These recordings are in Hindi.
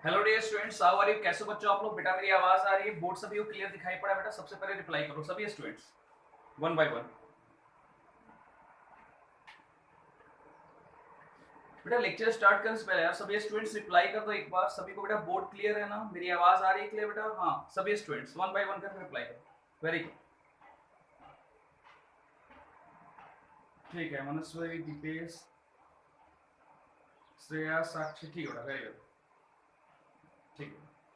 Hello dear students, how are you? कैसे बच्चों आप लोग? बेटा मेरी आवाज आ रही है? बोर्ड सभी को क्लियर दिखाई पड़ा? बेटा सबसे पहले रिप्लाई करो सभी स्टूडेंट्स, वन बाय वन। बेटा लेक्चर स्टार्ट करने से पहले यार सभी स्टूडेंट्स रिप्लाई कर दो एक बार। सभी को बेटा बोर्ड क्लियर है ना? मेरी आवाज आ रही है क्लियर बेटा? हाँ, सभी स्टूडेंट्स वन बाय वन करके रिप्लाई करो। वेरी गुड, ठीक है। मनस्वी, दीपेश, श्रेया, साक्षी, ठीक है बेटा, वेरी गुड, ठीक है।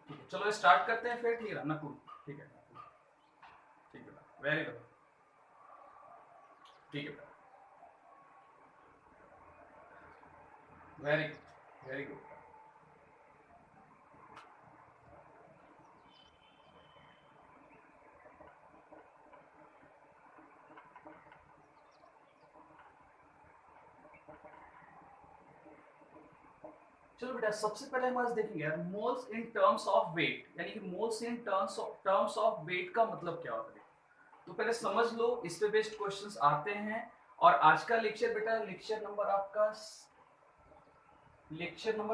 ठीक है, चलो स्टार्ट करते हैं फिर। ठीक है नकुल, ठीक है, ठीक है बेटा, वेरी गुड, ठीक है बेटा, वेरी गुड, वेरी गुड। चलो बेटा सबसे पहले हम आज देखेंगे यार moles in terms of weight, यानी कि moles in terms of weight का मतलब क्या होता है। तो पहले समझ लो, इस पे बेस्ड क्वेश्चंस आते हैं। और आज का लेक्चर बेटा लेक्चर नंबर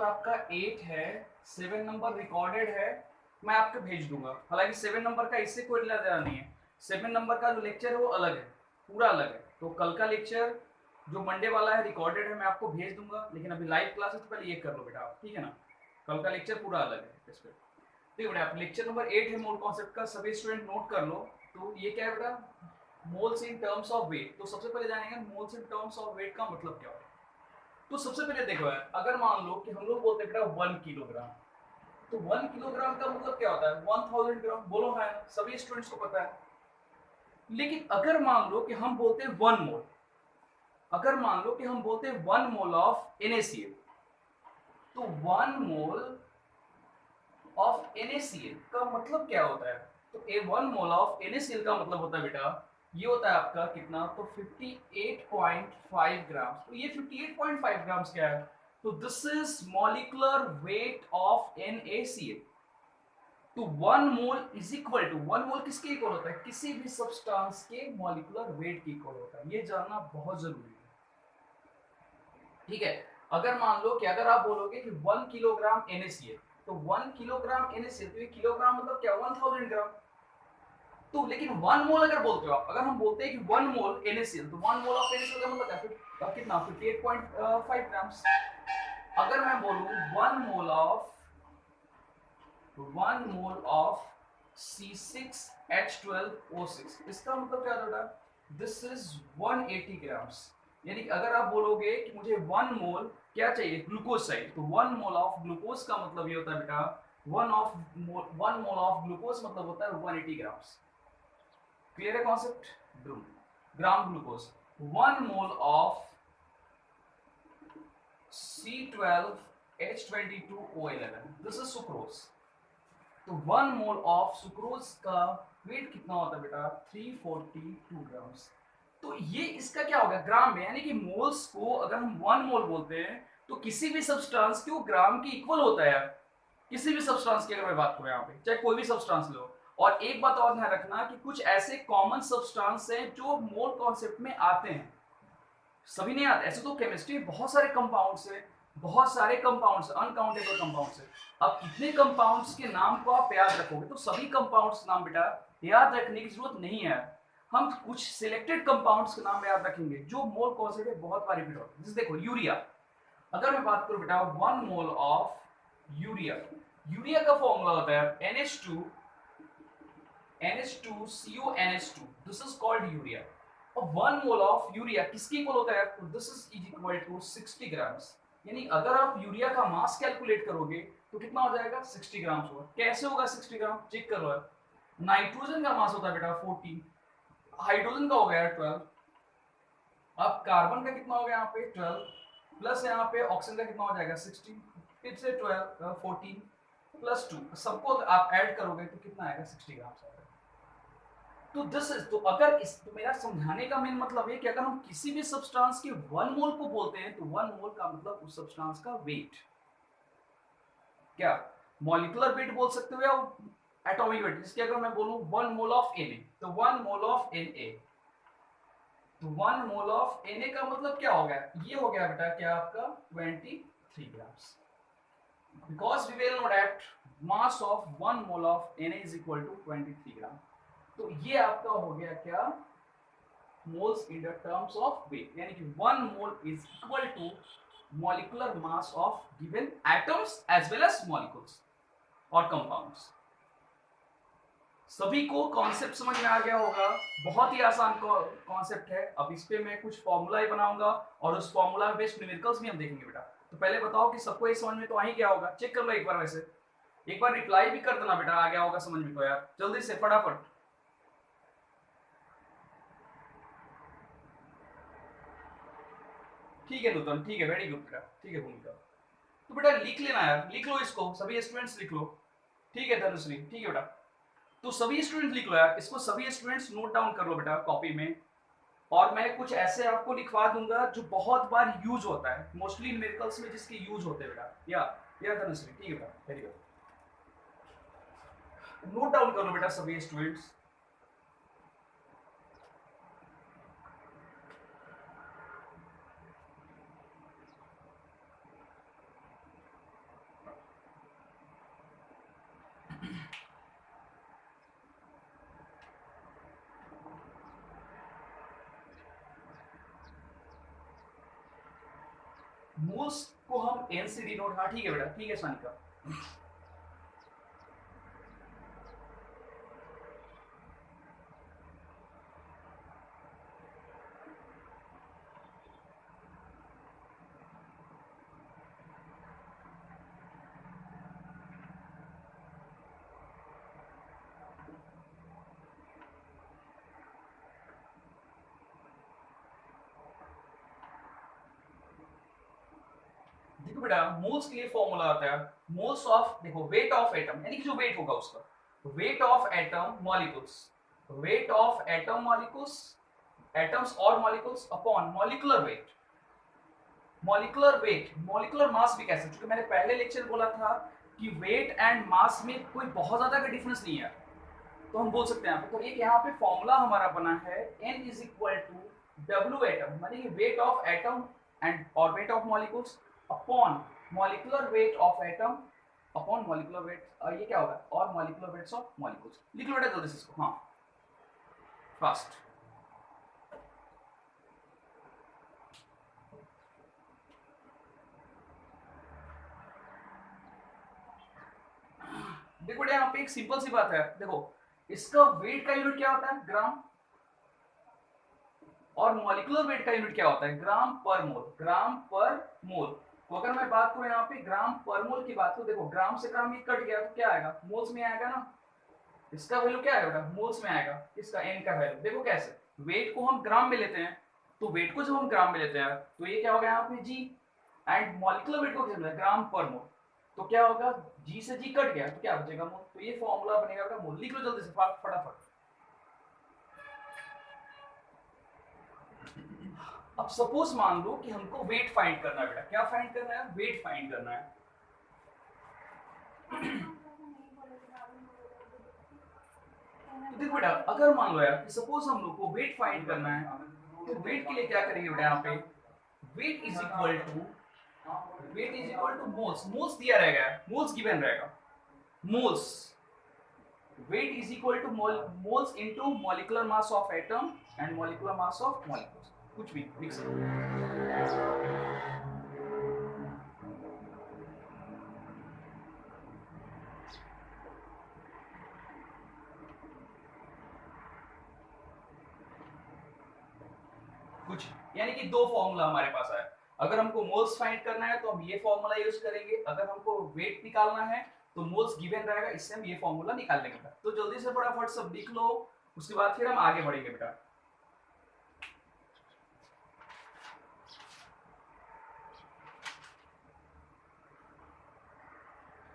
आपका 8 है। 7 नंबर रिकॉर्डेड है, मैं आपको भेज दूंगा। हालांकि 7 नंबर का इससे कोई लेना देना नहीं है। 7 नंबर का जो लेक्चर है वो अलग है, पूरा अलग है। तो कल का लेक्चर जो मंडे वाला है रिकॉर्डेड है, मैं आपको भेज दूंगा। लेकिन अभी लाइव क्लास है तो पहले ये कर लो बेटा आप, ठीक है ना? कल का लेक्चर पूरा अलग है इस पे। ठीक है बेटा, आप लेक्चर नंबर 8 है मोल कॉन्सेप्ट का, सभी स्टूडेंट नोट कर लो। तो ये क्या है बेटा? Moles in terms of weight. तो सबसे पहले जानेंगे moles in terms of weight का मतलब क्या होता है। तो सबसे पहले देखो यार, अगर मान लो कि हम लोग बोलते हैं बेटा 1 किलोग्राम, तो 1 किलोग्राम का मतलब क्या होता है? 1000 ग्राम। बोलो है, सभी स्टूडेंट्स को पता है। लेकिन अगर मान लो कि हम बोलते हैं 1 मोल, अगर मान लो कि हम बोलते हैं 1 मोल ऑफ NaCl, तो 1 मोल ऑफ NaCl का मतलब क्या होता है? तो 1 मोल ऑफ NaCl का मतलब होता है बेटा, ये होता है आपका कितना? तो 58.5 ग्राम। तो ये 58.5 ग्राम क्या है? तो this is molecular weight of NaCl। तो 1 मोल इज इक्वल टू, 1 मोल किसके इक्वल होता है? किसी भी सब्सटेंस के मॉलिक्यूलर वेट के इक्वल होता है। ये जानना बहुत जरूरी है, ठीक है? अगर मान लो कि अगर आप बोलोगे कि 1 किलोग्राम NaCl, तो 1 किलोग्राम NaCl, तो ये किलोग्राम मतलब क्या? 1000 ग्राम। तो लेकिन 1 मोल अगर बोलते हो आप, अगर हम बोलते हैं कि 1 मोल NaCl, तो 1 मोल ऑफ NaCl का मतलब क्या? कितना? 58.5 ग्राम्स। अगर मैं बोलूं 1 मोल ऑफ C6H12O6, इसका मतलब क्या होता है? This is 180 grams. यानी कि अगर आप बोलोगे कि मुझे 1 मोल क्या चाहिए? ग्लूकोज चाहिए, तो 1 मोल ऑफ ग्लूकोज का मतलब ये होता है बेटा, 1 मोल ऑफ ग्लूकोज मतलब होता है 180 ग्राम्स। क्लियर है concept? Gram glucose. 1 mole of C12H22O11, this is sucrose. तो 1 मोल ऑफ सुक्रोज का वेट कितना होता है बेटा? 342 ग्राम्स। तो ये इसका क्या होगा ग्राम में, यानी कि मोल्स को अगर हम 1 मोल बोलते हैं तो किसी भी सब्सटेंस के वो ग्राम के इक्वल होता है यार। किसी भी सब्सटेंस की अगर मैं बात करूं यहाँ पे, चाहे कोई भी सब्सटेंस लो। और एक बात और ध्यान रखना कि कुछ ऐसे कॉमन सब्सटेंस हैं जो मोल कॉन्सेप्ट में आते हैं, सभी नहीं आते। ऐसे तो केमिस्ट्री बहुत सारे कंपाउंड्स है, बहुत सारे कंपाउंड्स, अनकाउंटेबल कंपाउंड्स है। अब कितने कंपाउंड्स के नाम को आप याद रखोगे? तो सभी कंपाउंड्स नाम बेटा याद रखने की जरूरत नहीं है। हम कुछ सिलेक्टेड कंपाउंड्स के नाम याद रखेंगे जो मोल कॉन्सेप्ट में बहुत बार रिपीट होते हैं। जैसे देखो यूरिया, अगर मैं बात करूं बेटा 1 मोल ऑफ यूरिया, यूरिया का फॉर्मूला होता है NH2CONH2, this is called urea. और 1 मोल ऑफ यूरिया किसके इक्वल होता है? तो this is equal to 60 grams. यानी अगर आप यूरिया का मास कैलकुलेट करोगे तो कितना हो जाएगा? 60 ग्राम्स होगा। कैसे होगा 60 ग्राम? चेक कर लो। नाइट्रोजन का मास होता है बेटा 14, हाइड्रोजन का हो गया 12, अब कार्बन का कितना हो गया यहाँ पे? 12, प्लस यहाँ पे ऑक्सीजन का कितना हो जाएगा? 16, फिर से 12 14 प्लस 2, सबको आप ऐड करोगे तो कितना आएगा? 60 ग्राम आएगा। तो दिस इज, तो अगर इस, तो मेरा समझाने का मेन मतलब है कि अगर हम किसी भी सब्सटेंस के 1 मोल को बोलते हैं तो 1 मोल का मतलब उस सब्सटेंस का वेट, क्या मॉलिक्यूलर वेट बोल सकते हो या एटॉमिक वेट। जिसके अगर मैं बोलूं 1 मोल ऑफ Na, तो 1 मोल ऑफ Na, तो 1 मोल ऑफ Na का मतलब क्या हो गया? ये हो गया बेटा क्या आपका? 23 grams. because we will know that mass of 1 mole of Na is equal to 23 ग्राम। तो ये आपका हो गया क्या, moles in the terms of weight, यानी कि 1 mole is equal to molecular mass of given atoms as well as molecules और compounds। सभी को कॉन्सेप्ट समझ में आ गया होगा, बहुत ही आसान कॉन्सेप्ट है। अब इस पे मैं कुछ फॉर्मूला ही बनाऊंगा और उस फॉर्मूला बेस्ड न्यूमेरिकल्स भी हम देखेंगे बेटा। तो पहले बताओ कि सबको ये समझ में तो आ ही गया होगा, चेक कर लो एक बार, वैसे एक बार रिप्लाई भी कर देना बेटा, आ गया होगा समझ में तो यार, जल्दी से फटाफट। ठीक है नूतन, ठीक है, वेरी गुड बेटा, ठीक है भूमिका। तो बेटा लिख लेना यार, लिख लो इसको, सभी स्टूडेंट्स लिख लो। ठीक है धनुश्री, ठीक है बेटा। तो सभी स्टूडेंट लिख लो यार इसको, सभी स्टूडेंट्स नोट डाउन कर लो बेटा कॉपी में। और मैं कुछ ऐसे आपको लिखवा दूंगा जो बहुत बार यूज होता है, मोस्टली न्यूमेरिकल्स में जिसके यूज होते हैं बेटा। या धनुश्री, ठीक है बेटा, वेरी गुड। नोट डाउन कर लो बेटा सभी स्टूडेंट्स। मोल्स को हम एन से डिनोट, हाँ ठीक है बेटा, ठीक है सानिका। देखो बेटा मोल्स के लिए फॉर्मूला आता है मोल्स ऑफ, देखो वेट ऑफ एटम, यानी कि जो वेट होगा उसका, weight of atom molecules, weight of atom molecules, atoms और molecules upon molecular weight. Molecular weight, molecular mass भी कह सकते, क्योंकि मैंने पहले लेक्चर बोला था कि वेट एंड मास में कोई बहुत ज्यादा का डिफरेंस नहीं है, तो हम बोल सकते हैं। तो एक यहाँ पे फॉर्मूला हमारा बना है n is equal to W atom, माने वेट ऑफ एटम एंड और weight of molecules upon molecular weight of atom upon molecular weight, ये क्या होगा, और मॉलिक्यूलर वेट्स ऑफ मॉलिक्यूल्स। लिख लो बेटा जल्दी से इसको, हाँ फास्ट। देखो बेटा यहाँ पे एक सिंपल सी बात है, देखो इसका वेट का यूनिट क्या होता है, ग्राम, और मॉलिक्यूलर वेट का यूनिट क्या होता है, ग्राम पर मोल, ग्राम पर मोल। तो अगर मैं बात करूं यहाँ पे ग्राम पर मोल की बात, तो देखो ग्राम से ग्राम ये कट गया तो क्या आएगा, मोल्स में आएगा ना, इसका वैल्यू क्या आएगा, मोल्स में आएगा, इसका n का वैल्यू। देखो कैसे, वेट को हम ग्राम में लेते हैं, तो वेट को जब हम ग्राम में लेते हैं तो ये क्या होगा यहाँ पे g, एंड मॉलिक्यूलर वेट को कितना, ग्राम पर मोल, तो क्या होगा, g से g कट गया तो क्या बचेगा, मोल। तो ये फॉर्मूला बनेगा मोल। लिख लो जल्दी से फटाफट। अब सपोज मान लो कि हमको वेट फाइंड करना है बेटा, क्या फाइंड करना है, वेट फाइंड करना है। तो देखो बेटा अगर मान लो यार कि सपोज हम लोग को वेट फाइंड करना है, तो वेट के लिए क्या करेंगे बेटा, यहाँ पे weight is equal to moles, moles दिया रहेगा, मोल्स गिवन रहेगा, moles, weight is equal to moles into molecular mass of atom and molecular mass of molecules, कुछ भी लिख सकते। कुछ, यानी कि दो फॉर्मूला हमारे पास है। अगर हमको मोल्स फाइंड करना है तो हम ये फॉर्मूला यूज करेंगे, अगर हमको वेट निकालना है तो मोल्स गिवन रहेगा, इससे हम ये फॉर्मूला निकाल लेंगे बेटा। तो जल्दी से फटाफट सब लिख लो, उसके बाद फिर हम आगे बढ़ेंगे बेटा।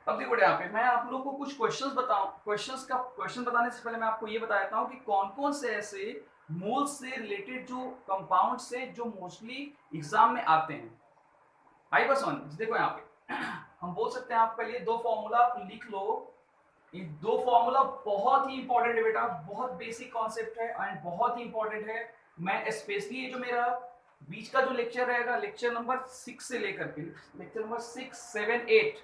अब देखो यहाँ पे मैं आप लोगों को कुछ क्वेश्चंस बताऊं, क्वेश्चन बताने से पहले मैं आपको ये बता देता हूँ कि कौन कौन से ऐसे मोल्स से रिलेटेड जो कंपाउंड से जो मोस्टली एग्जाम में आते हैं। आई बस वन, देखो यहाँ पे हम बोल सकते हैं आपके लिए दो फॉर्मूला आप लिख लो। ये दो फॉर्मूला बहुत ही इंपॉर्टेंट है बेटा, बहुत बेसिक कॉन्सेप्ट है एंड बहुत ही इंपॉर्टेंट है। मैं स्पेशली ये जो मेरा बीच का जो लेक्चर रहेगा, लेक्चर नंबर 6 से लेकर के लेक्चर नंबर 6, 7, 8,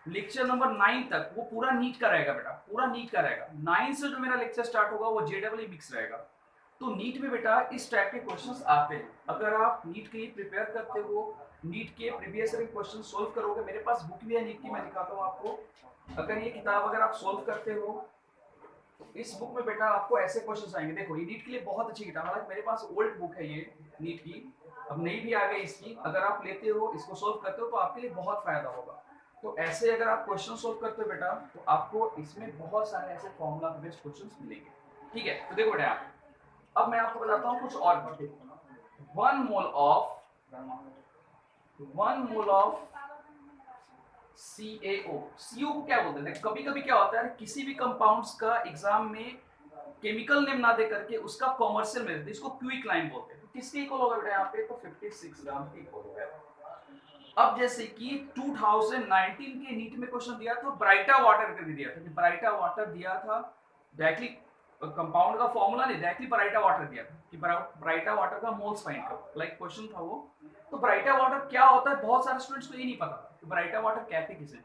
लेक्चर नंबर 9 तक वो पूरा नीट का रहेगा बेटा, पूरा नीट का रहेगा। 9 से जो मेरा लेक्चर स्टार्ट होगा वो जेडब्ल्यू मिक्स रहेगा। तो नीट में बेटा इस टाइप के क्वेश्चंस आते हैं। अगर आप नीट के लिए प्रिपेयर करते हो, नीट के प्रीवियस ईयर क्वेश्चन सोल्व करोगे, मेरे पास बुक भी है नीट की, मैं दिखाता हूँ आपको। अगर ये किताब अगर आप सोल्व करते हो, इस बुक में बेटा आपको ऐसे क्वेश्चंस आएंगे। देखो ये नीट के लिए बहुत अच्छी किताब है, मेरे पास ओल्ड बुक है ये नीट की, अब नई भी आ गई इसकी। अगर आप लेते हो, इसको सोल्व करते हो तो आपके लिए बहुत फायदा होगा। तो ऐसे अगर आप क्वेश्चन सोल्व करते हो बेटा, तो आपको इसमें बहुत सारे ऐसे फॉर्मूला बेस्ड क्वेश्चंस मिलेंगे। ठीक है, तो देखो बेटा अब मैं आपको बताता हूँ कुछ और बातें। One mole of CaO, CO को क्या बोलते हैं? कभी कभी क्या होता है, किसी भी कंपाउंड्स का एग्जाम में केमिकल नेम ना दे करके उसका कॉमर्शियल में देते हैं, इसको क्विकलाइन बोलते हैं। तो किसके इक्वल होगा बेटा यहाँ पे? तो 56 ग्राम के इक्वल होगा। अब जैसे कि 2019 के नीट में क्वेश्चन दिया था, ब्राइटा वाटर का दिया था, ब्राइटा वाटर दिया था, डायरेक्टली कंपाउंड का फॉर्मूला नहीं, डायरेक्टली ब्राइटा वाटर दिया था कि ब्राइटा वाटर का मोल्स फाइंड करो, लाइक क्वेश्चन था वो। तो ब्राइटा वाटर क्या होता है, बहुत सारे स्टूडेंट्स को ये नहीं पता तो ब्राइटा वाटर कहते किसे?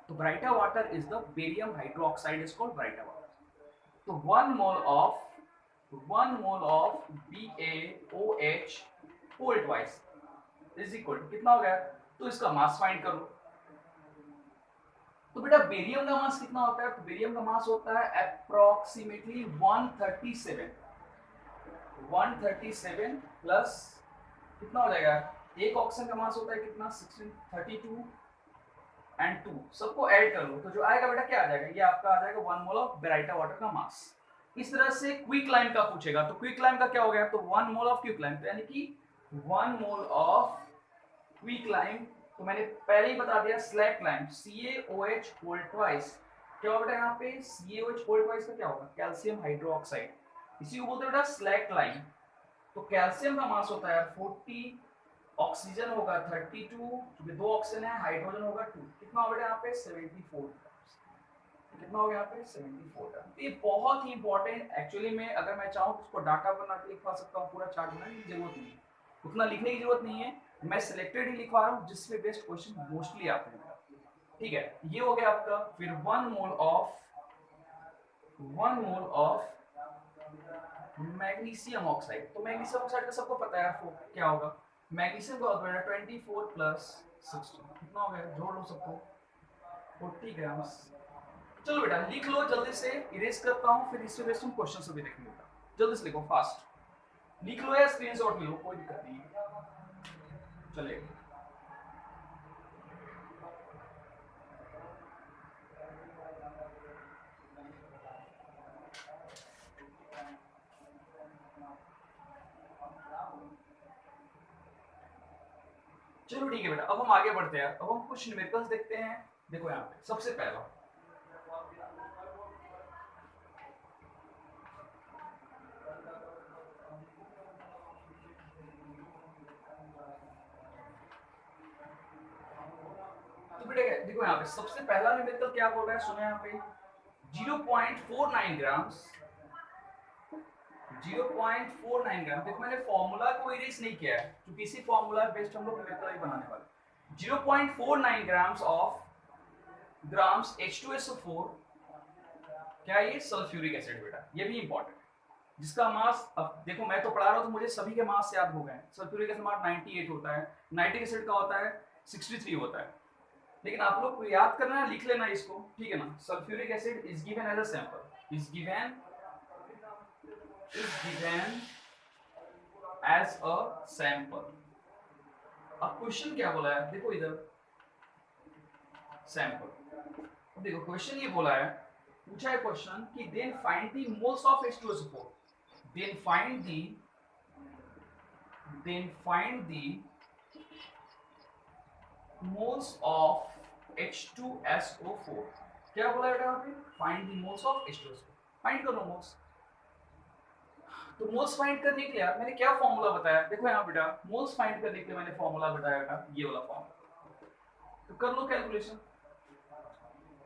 तो baryta water is the barium hydroxide, is called baryta water. तो 1 mole of BaOH whole twice is equal to कितना हो गया? तो इसका मास फाइंड करो। तो बेटा बेरियम का मास कितना होता है? तो बेरियम का मास होता है अप्रोक्सीमेटली 137 प्लस कितना हो जाएगा? एक ऑक्सीजन का मास होता है कितना? 1632 एंड 2 सबको ऐड कर लो तो जो आएगा बेटा क्या आ जाएगा? ये आपका आ जाएगा 1 मोल ऑफ बेराइटा वाटर का मास। इस तरह से क्विकलाइन का पूछेगा तो क्विकलाइन का क्या हो गया? तो 1 मोल ऑफ क्विकलाइन, तो यानी कि 1 मोल ऑफ क्विकलाइन। तो मैंने पहले ही बता दिया slaked lime CaOH whole twice क्या होगा बेटा यहाँ पे? CaOH होल ट्वाइस का क्या होगा? कैल्शियम हाइड्रोक्साइड, इसी को बोलते हैं बेटा स्लैक लाइन। तो कैल्शियम का मास होता है 40, ऑक्सीजन होगा 32, क्योंकि दो ऑक्सीजन है, हाइड्रोजन होगा 2, कितना होगा यहाँ पे? 74। कितना हो गया यहाँ पे? 74। ये बहुत ही इंपॉर्टेंट एक्चुअली में, अगर मैं चाहूँ तो इसको डाटा बना के लिखवा सकता हूँ, पूरा चार्ट बनाने की जरूरत नहीं है, उतना लिखने की जरूरत नहीं है, मैं सिलेक्टेड ही लिखवा रहा हूँ जिससे बेस्ट क्वेश्चन मोस्टली आते हैं। ठीक है, ये हो गया आपका। फिर 1 मोल ऑफ मैग्नीशियम ऑक्साइड। तो मैग्नीशियम ऑक्साइड का सबको पता है आपको क्या होगा? मैग्नीशियम का होता है 24 प्लस 16, कितना हो गया? जोड़ लो सबको, 40 ग्राम। चलो बेटा लिख लो जल्दी से, इरेज करता हूँ, फिर इससे बेस्ट हम क्वेश्चन से भी देखेंगे। जल्दी से लिखो, फास्ट लिख लो या स्क्रीनशॉट ले लो, कोई दिक्कत नहीं है, चलेगा। चलो ठीक है बेटा, अब हम आगे बढ़ते हैं। अब हम कुछ न्यूमेरिकल्स देखते हैं। देखो यहाँ पे सबसे पहला तो बेटा देखो यहाँ पे सबसे पहला न्यूमेरिकल क्या बोल रहा है, सुनो यहाँ पे 0.49 ग्राम्स, 0.49 ग्राम। देखो मैंने फॉर्मूला को इरेज नहीं किया है क्योंकि इसी फॉर्मूला बेस्ड हम लोग न्यूमेरिकल बनाने वाले। 0.49 ग्राम्स H2SO4, क्या ये? सल्फ्यूरिक एसिड बेटा, ये भी इंपॉर्टेंट, जिसका मास, अब देखो मैं तो पढ़ा रहा हूँ तो मुझे सभी के मास याद हो गए। सल्फ्यूरिक एसिड मास 98 होता है, नाइट्रिक एसिड का होता है 63 होता है, लेकिन आप लोग को याद करना है, लिख लेना इसको, ठीक है ना? Sulphuric acid is given as a sample, is given as a sample. अब क्वेश्चन क्या बोला है, देखो इधर सैंपल, देखो क्वेश्चन ये बोला है, पूछा है क्वेश्चन कि then find the moles of H2SO4, then find the moles of H2SO4। क्या बोला है यहाँ पे? Find the moles of H2SO4, find करो मोल्स। तो मोल्स फाइंड करने के लिए यार मैंने क्या फॉर्मूला बताया? देखो यहाँ बेटा मोल्स फाइंड करने के लिए मैंने फॉर्मूला बताया था, ये वाला फॉर्मूला, तो कर लो कैलकुलेशन।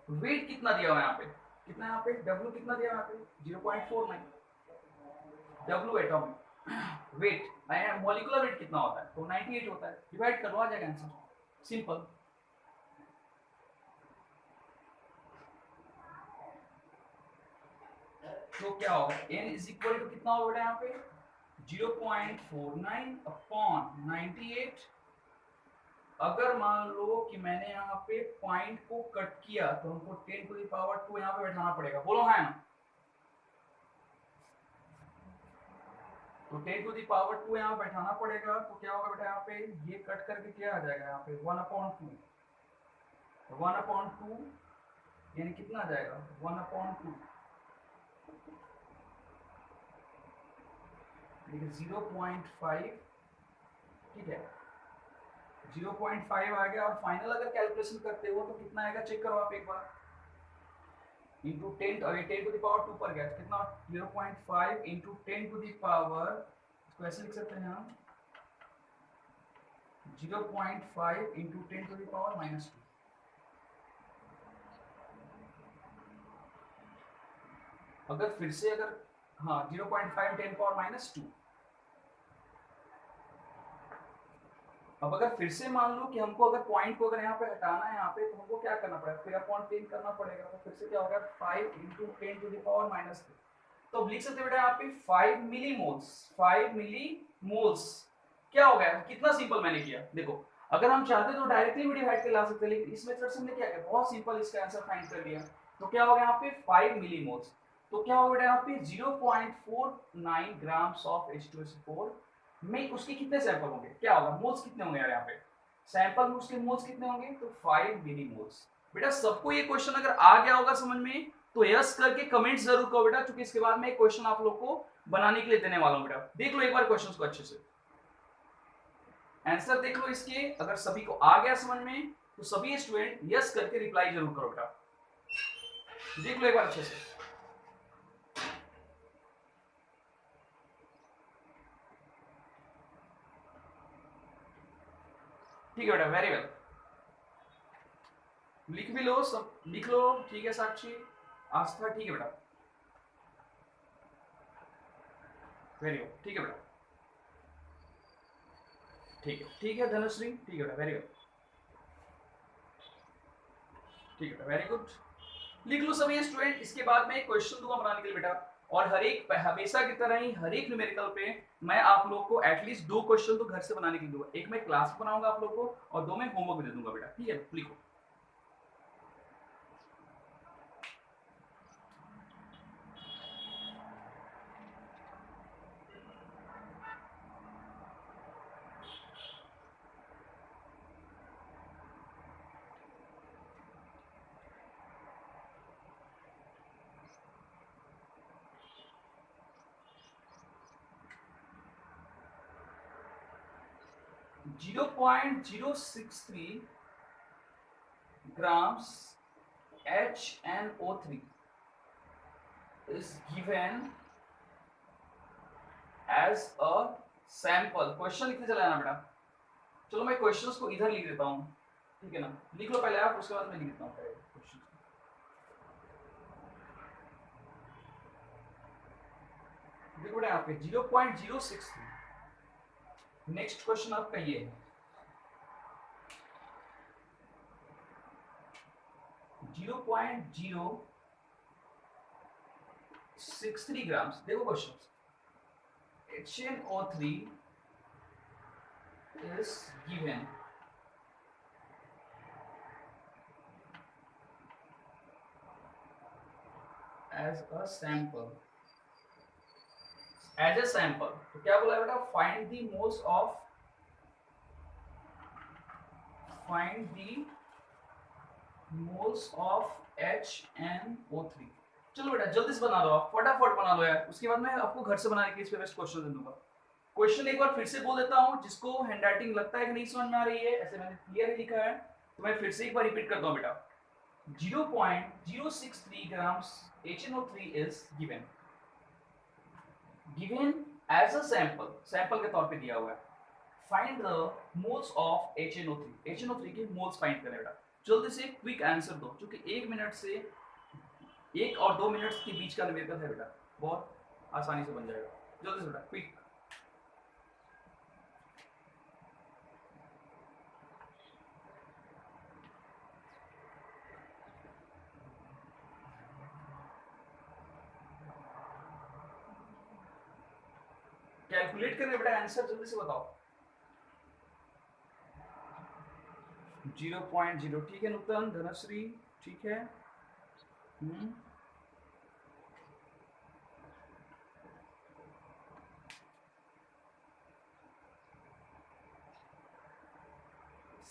वेट कितना दिया हुआ है यहाँ पे? कितना यहाँ पे? W कितना दिया यहाँ पे? 0.49, W atomic weight, molecular wait कितना होता है? तो 98 होता है, डिवाइड करो आ जाएगा आंसर, सिंपल। तो क्या होगा n इज इक्वल टू कितना होगा यहाँ पे 0.49 अपॉन 98। अगर मान लो कि मैंने यहाँ पे पॉइंट को कट किया तो हमको 10 टू द पावर 2 यहाँ पे बैठाना पड़ेगा, बोलो है ना। तो 10 टू द पावर 2 यहाँ बैठाना पड़ेगा, तो क्या होगा बेटा यहाँ पे ये कट करके क्या आ जाएगा यहाँ पे 1/2 1/2 यानी कितना आ जाएगा 1/2 देखिए 0.5, ठीक है 0.5 आ गया। और फाइनल अगर कैलकुलेशन करते हो तो कितना आएगा चेक करो आप एक बार, इंटू 10 टू द पावर 2 पर गया तो कितना 0.5 इंटू 10 टू द पावर, इसको ऐसे लिख सकते हैं हम 0.5 इंटू 10 टू द पावर -2। अगर फिर से अगर हाँ 0.5 10 पावर -2। अब अगर फिर से मान लो कि हमको अगर पॉइंट को अगर यहाँ पे हटाना है यहाँ पे तो हमको क्या करना पड़ेगा, फिर अपॉन 10 करना पड़ेगा, तो फिर से क्या होगा 5 इंटू 10 टू द पावर -3। तो अब लिख सकते हैं बेटा यहाँ पे 5 मिलीमोल्स। क्या हो गया, कितना सिंपल मैंने किया देखो। अगर हम चाहते तो डायरेक्टली भी डिवाइड के ला सकते, लेकिन इस मेथड से हमने क्या किया बहुत सिंपल इसका आंसर फाइंड कर लिया। तो क्या होगा यहाँ पे 5 मिलीमोल्स, तो क्या होगा बेटा यहाँ पे 0.49 ग्राम्स ऑफ H2SO4 में उसके कितने सैंपल होंगे, क्या होगा मोल्स कितने होंगे यार यहाँ पे सैंपल में उसके मोल्स कितने होंगे, तो 5 मिलीमोल्स। बेटा सबको ये क्वेश्चन अगर आ गया होगा समझ में तो यस करके कमेंट जरूर करो बेटा, क्योंकि इसके बाद में एक क्वेश्चन आप लोग को बनाने के लिए देने वाला हूं बेटा। देख लो एक बार क्वेश्चन को अच्छे से, आंसर देख लो इसके, अगर सभी को आ गया समझ में तो सभी स्टूडेंट यस करके रिप्लाई जरूर करो बेटा। देख लो एक बार अच्छे से। ठीक है बेटा वेरी वेल, लिख भी लो सब लिख लो, ठीक है साक्षी आस्था, ठीक है बेटा वेरी गुड, ठीक है बेटा ठीक है धनुश्री, ठीक है बेटा वेरी गुड, ठीक है बेटा वेरी गुड, लिख लो सभी स्टूडेंट। इसके बाद में एक क्वेश्चन दूंगा बनाने के लिए बेटा, और हर एक हमेशा की तरह ही हर एक न्यूमेरिकल पे मैं आप लोग को एटलीस्ट 2 क्वेश्चन तो घर से बनाने के लिए दूंगा, एक मैं क्लास बनाऊंगा आप लोग को और 2 मैं होमवर्क भी दे दूंगा बेटा, ठीक है लिखो। Zero 0.063 grams HNO3 is given as a sample। Question लिखते चला जाना बेटा, चलो मैं क्वेश्चंस को इधर लिख देता हूँ, ठीक है ना, लिख लो पहले आप, उसके बाद मैं लिख देता हूँ क्वेश्चन। देखो बेटा यहाँ पे 0.063, नेक्स्ट क्वेश्चन आपका ये है 0.063 ग्राम्स। देखो question HNO3 is given as a sample, as a sample। तो क्या बोला बेटा find the moles of HNO3। चलो बेटा जल्दी से बना लो आप, फटाफट बना लो यार, उसके बाद मैं आपको घर से बनाने के इस पे बेस्ट क्वेश्चन दे दूंगा। क्वेश्चन एक बार फिर से बोल देता हूँ, जिसको हैंडराइटिंग लगता है कि नहीं समझ में आ रही है, ऐसे मैंने क्लियर लिखा है तो मैं फिर से एक बार रिपीट करता हूँ बेटा। 0.063 grams HNO3 is given as a sample, sample के तौर पे दिया हुआ है। Find the moles of HNO3 के मोल्स फाइंड करें बेटा। जल्दी से क्विक आंसर दो, क्योंकि 1 मिनट से 1 और 2 मिनट के बीच का न्यूमेरिकल है बेटा, बहुत आसानी से बन जाएगा। जल्दी से बेटा क्विक। कैलकुलेट करके बेटा आंसर जल्दी से बताओ। 0.0 ठीक है नूतन, धनश्री ठीक है।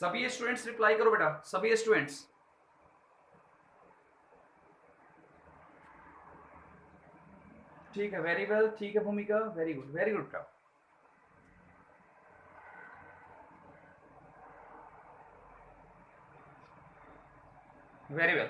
सभी स्टूडेंट्स रिप्लाई करो बेटा, सभी स्टूडेंट्स। ठीक है, वेरी वेल, ठीक है भूमिका, वेरी गुड बेटा। Very well.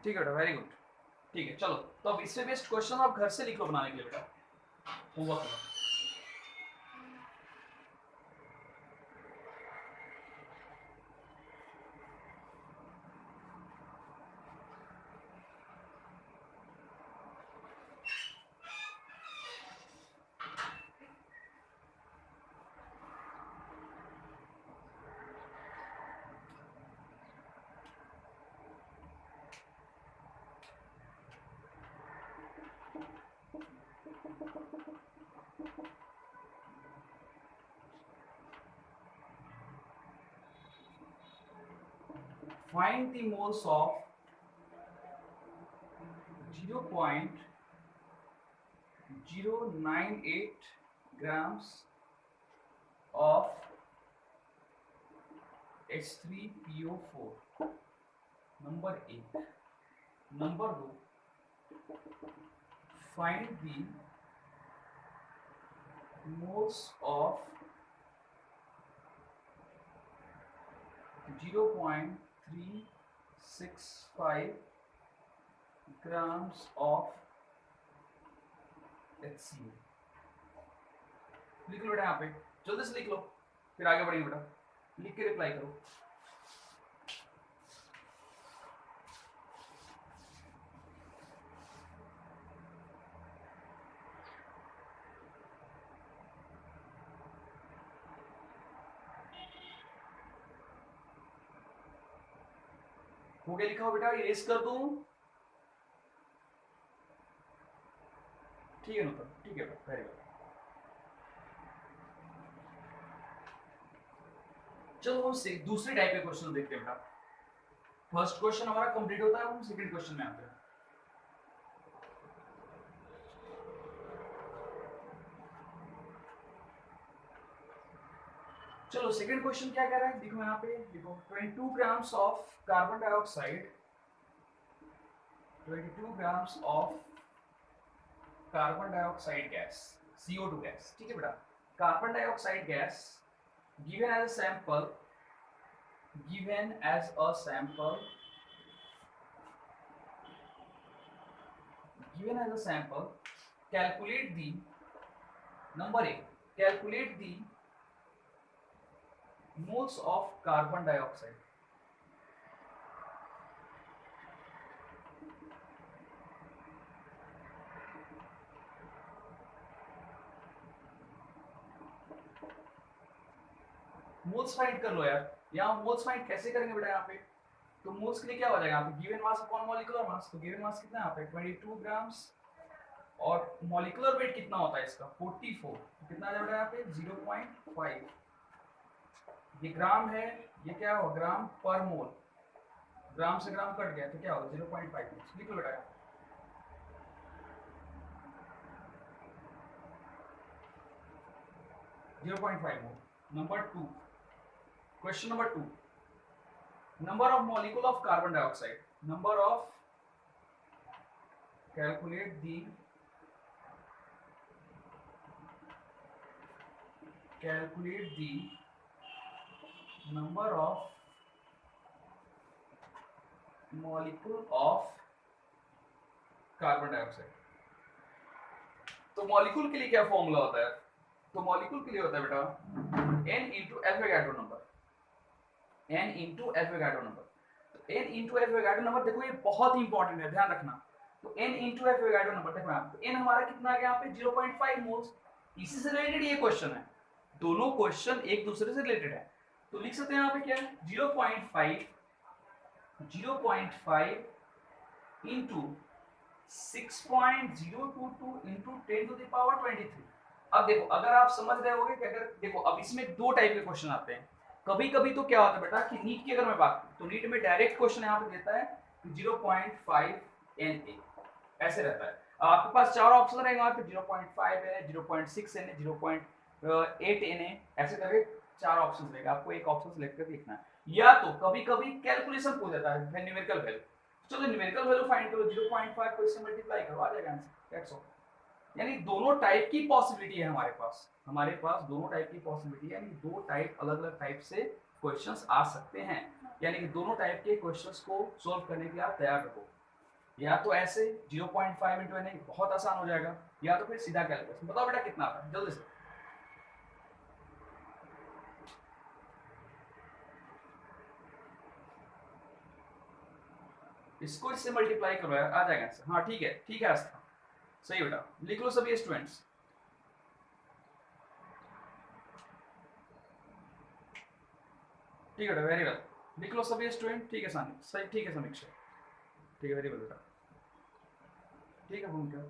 ठीक है बेटा, वेरी गुड। ठीक है चलो, तो अब इससे बेस्ट क्वेश्चन आप घर से लिख लो बनाने के लिए बेटा, homework. Find the moles of 0.098 grams of H3PO4, number 1। Number 2, find the moles of 0.365 grams of HCl। लिख लो बेटा यहाँ पे, जल्दी से लिख लो, फिर आगे बढ़ेंगे बेटा। लिख के रिप्लाई करो। हो गया लिखा हो बेटा, इरेज कर दूं? ठीक है नूतन, ठीक है बेटा, वेरी गुड। चलो हम दूसरी टाइप के क्वेश्चन देखते हैं बेटा। फर्स्ट क्वेश्चन हमारा कंप्लीट होता है, हम सेकंड क्वेश्चन में आते हैं। चलो सेकंड क्वेश्चन क्या कह रहा है, देखो यहाँ पे, देखो 22 grams of carbon dioxide, 22 grams of carbon dioxide gas, CO2 gas, ठीक है बेटा। Carbon dioxide gas given as a sample, given as a sample, given as a sample, calculate the number 8, calculate the moles of carbon dioxide। Moles find कर लो यार। यहाँ मोल्स फाइंड कैसे करेंगे बेटा यहाँ पे, तो मोल्स के लिए क्या हो जाएगा यहाँ पे, given mass upon molecular mass. तो गिवन मास कितना है यहाँ पे 22 ग्राम्स, और मॉलिक्यूलर वेट कितना होता है इसका 44, तो कितना आ जाएगा यहाँ पे 0.5। ये ग्राम है, ये क्या होगा ग्राम पर मोल, ग्राम से ग्राम कट गया तो क्या होगा 0.5। लिख लो बेटा, 0.5 mole. Number 2, question number 2, number of molecule of carbon dioxide, number of, calculate the number of molecule of carbon dioxide. तो मॉलिक्यूल के लिए क्या फॉर्मूला होता है, तो मॉलिक्यूल के लिए होता है बेटा n into Avogadro number, n into Avogadro number. तो n into एवोगाड्रो नंबर देखो ये बहुत ही इंपॉर्टेंट है, ध्यान रखना। तो n into एवोगाड्रो नंबर देखो यहाँ पे n हमारा कितना आ गया यहाँ पे 0.5 मोल्स। इसी से रिलेटेड ये क्वेश्चन है, दोनों क्वेश्चन एक दूसरे से रिलेटेड है, तो लिख सकते हैं यहाँ पे क्या है 0.5 इंटू 6.022 इंटू 10⁻23। अब देखो अगर आप समझ रहे होगे कि अगर देखो अब इसमें दो टाइप के क्वेश्चन आते हैं, कभी कभी तो क्या होता है बेटा कि नीट की अगर मैं बात करूं तो नीट में डायरेक्ट क्वेश्चन यहाँ पे देता है 0.5 NA ऐसे रहता है। आपके पास चार ऑप्शन रहेंगे वहां पे 0.5 NA 0.6 NA 0.8 NA ऐसे करके चार ऑप्शन रहेंगे, आपको एक ऑप्शन सेलेक्ट करके लिखना है। या तो कभी कभी कैलकुलेशन पूछ देता है न्यूमेरिकल वैल्यू, चलो न्यूमेरिकल वैल्यू फाइंड करो 0.5 को इससे मल्टीप्लाई करो आ जाएगा आंसर, दैट्स ऑल। यानी दोनों टाइप की पॉसिबिलिटी है हमारे पास दोनों टाइप की पॉसिबिलिटी है, यानी दो टाइप अलग अलग टाइप से क्वेश्चंस आ सकते हैं, यानी कि दोनों टाइप के क्वेश्चंस को सॉल्व करने के लिए आप तैयार रहो। या तो ऐसे 0.5 इंटू एन बहुत आसान हो जाएगा, या तो फिर सीधा कैलकुलेशन। बताओ बेटा कितना आता है जल्दी से। इसको इससे मल्टीप्लाई करो यार आ जाएगा आंसर। हाँ ठीक है आस्था सही बेटा, लिख लो सभी स्टूडेंट्स। ठीक है बेटा वेरी वेल, लिख लो सभी स्टूडेंट। ठीक है सही, ठीक है समीक्षा, ठीक है वेरी वेल बेटा, ठीक है भूमिका,